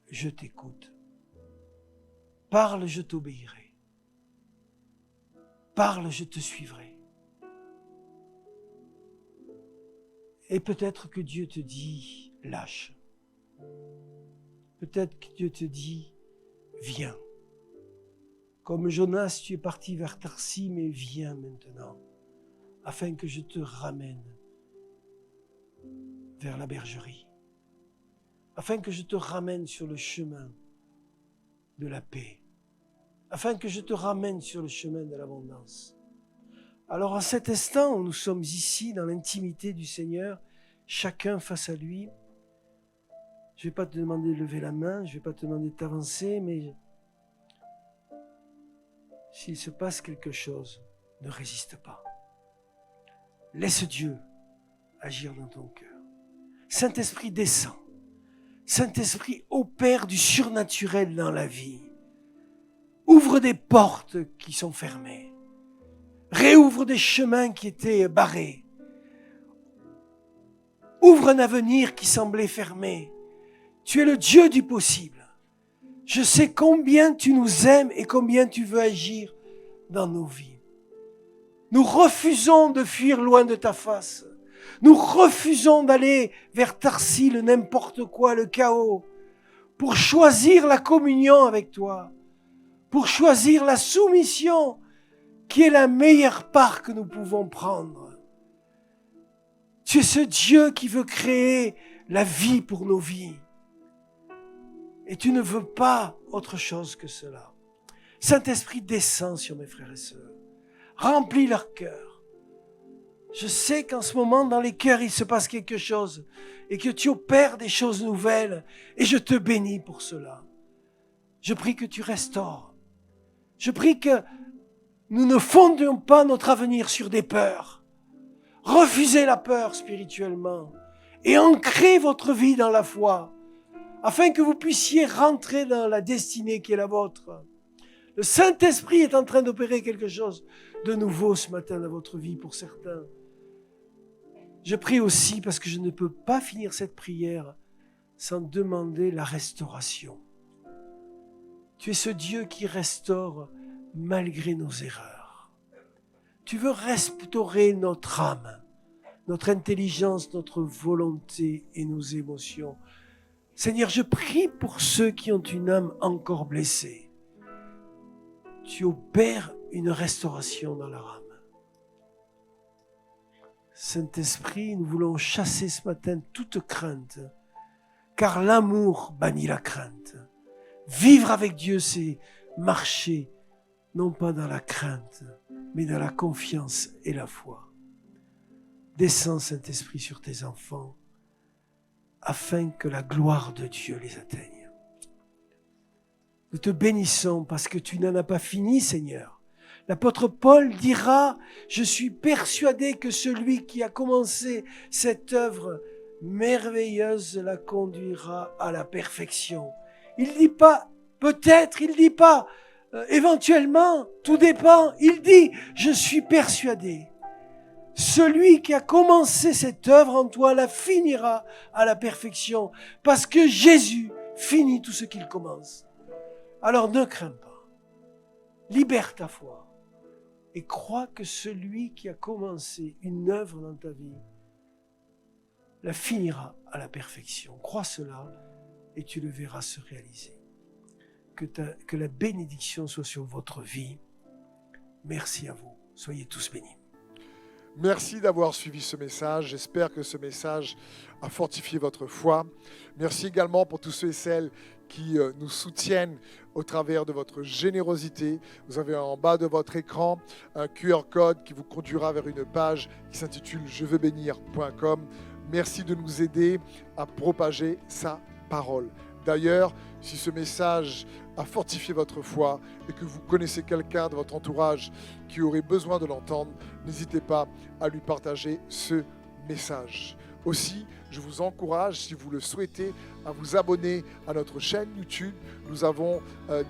je t'écoute. Parle, je t'obéirai. Parle, je te suivrai. Et peut-être que Dieu te dit, lâche. Peut-être que Dieu te dit, viens. Comme Jonas, tu es parti vers Tarsis, mais viens maintenant, afin que je te ramène vers la bergerie, afin que je te ramène sur le chemin de la paix, afin que je te ramène sur le chemin de l'abondance. Alors, à cet instant où nous sommes ici, dans l'intimité du Seigneur, chacun face à lui, je ne vais pas te demander de lever la main, je ne vais pas te demander de t'avancer, mais s'il se passe quelque chose, ne résiste pas. Laisse Dieu agir dans ton cœur. Saint-Esprit descend. Saint-Esprit opère du surnaturel dans la vie. Ouvre des portes qui sont fermées. Réouvre des chemins qui étaient barrés. Ouvre un avenir qui semblait fermé. Tu es le Dieu du possible. Je sais combien tu nous aimes et combien tu veux agir dans nos vies. Nous refusons de fuir loin de ta face. Nous refusons d'aller vers Tarsis, le n'importe quoi, le chaos, pour choisir la communion avec toi, pour choisir la soumission qui est la meilleure part que nous pouvons prendre. Tu es ce Dieu qui veut créer la vie pour nos vies. Et tu ne veux pas autre chose que cela. Saint-Esprit, descends sur mes frères et sœurs. Remplis leur cœur. Je sais qu'en ce moment, dans les cœurs, il se passe quelque chose et que tu opères des choses nouvelles et je te bénis pour cela. Je prie que tu restaures. Je prie que nous ne fondions pas notre avenir sur des peurs. Refusez la peur spirituellement et ancrez votre vie dans la foi afin que vous puissiez rentrer dans la destinée qui est la vôtre. Le Saint-Esprit est en train d'opérer quelque chose de nouveau ce matin dans votre vie pour certains. Je prie aussi parce que je ne peux pas finir cette prière sans demander la restauration. Tu es ce Dieu qui restaure malgré nos erreurs. Tu veux restaurer notre âme, notre intelligence, notre volonté et nos émotions. Seigneur, je prie pour ceux qui ont une âme encore blessée. Tu opères une restauration dans leur âme. Saint-Esprit, nous voulons chasser ce matin toute crainte, car l'amour bannit la crainte. Vivre avec Dieu, c'est marcher, non pas dans la crainte, mais dans la confiance et la foi. Descends, Saint-Esprit, sur tes enfants, afin que la gloire de Dieu les atteigne. Nous te bénissons parce que tu n'en as pas fini, Seigneur. L'apôtre Paul dira, je suis persuadé que celui qui a commencé cette œuvre merveilleuse la conduira à la perfection. Il ne dit pas peut-être, il ne dit pas éventuellement, tout dépend. Il dit, je suis persuadé. Celui qui a commencé cette œuvre en toi la finira à la perfection parce que Jésus finit tout ce qu'il commence. Alors ne crains pas, libère ta foi et crois que celui qui a commencé une œuvre dans ta vie la finira à la perfection. Crois cela et tu le verras se réaliser. Que la bénédiction soit sur votre vie. Merci à vous. Soyez tous bénis. Merci d'avoir suivi ce message. J'espère que ce message a fortifié votre foi. Merci également pour tous ceux et celles qui nous soutiennent au travers de votre générosité. Vous avez en bas de votre écran un QR code qui vous conduira vers une page qui s'intitule jeveusbénir.com. Merci de nous aider à propager sa parole. D'ailleurs, si ce message a fortifié votre foi et que vous connaissez quelqu'un de votre entourage qui aurait besoin de l'entendre, n'hésitez pas à lui partager ce message. Aussi, je vous encourage, si vous le souhaitez, à vous abonner à notre chaîne YouTube. Nous avons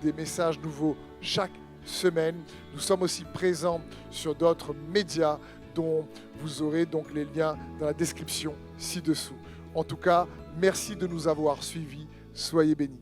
des messages nouveaux chaque semaine. Nous sommes aussi présents sur d'autres médias dont vous aurez donc les liens dans la description ci-dessous. En tout cas, merci de nous avoir suivis. Soyez bénis.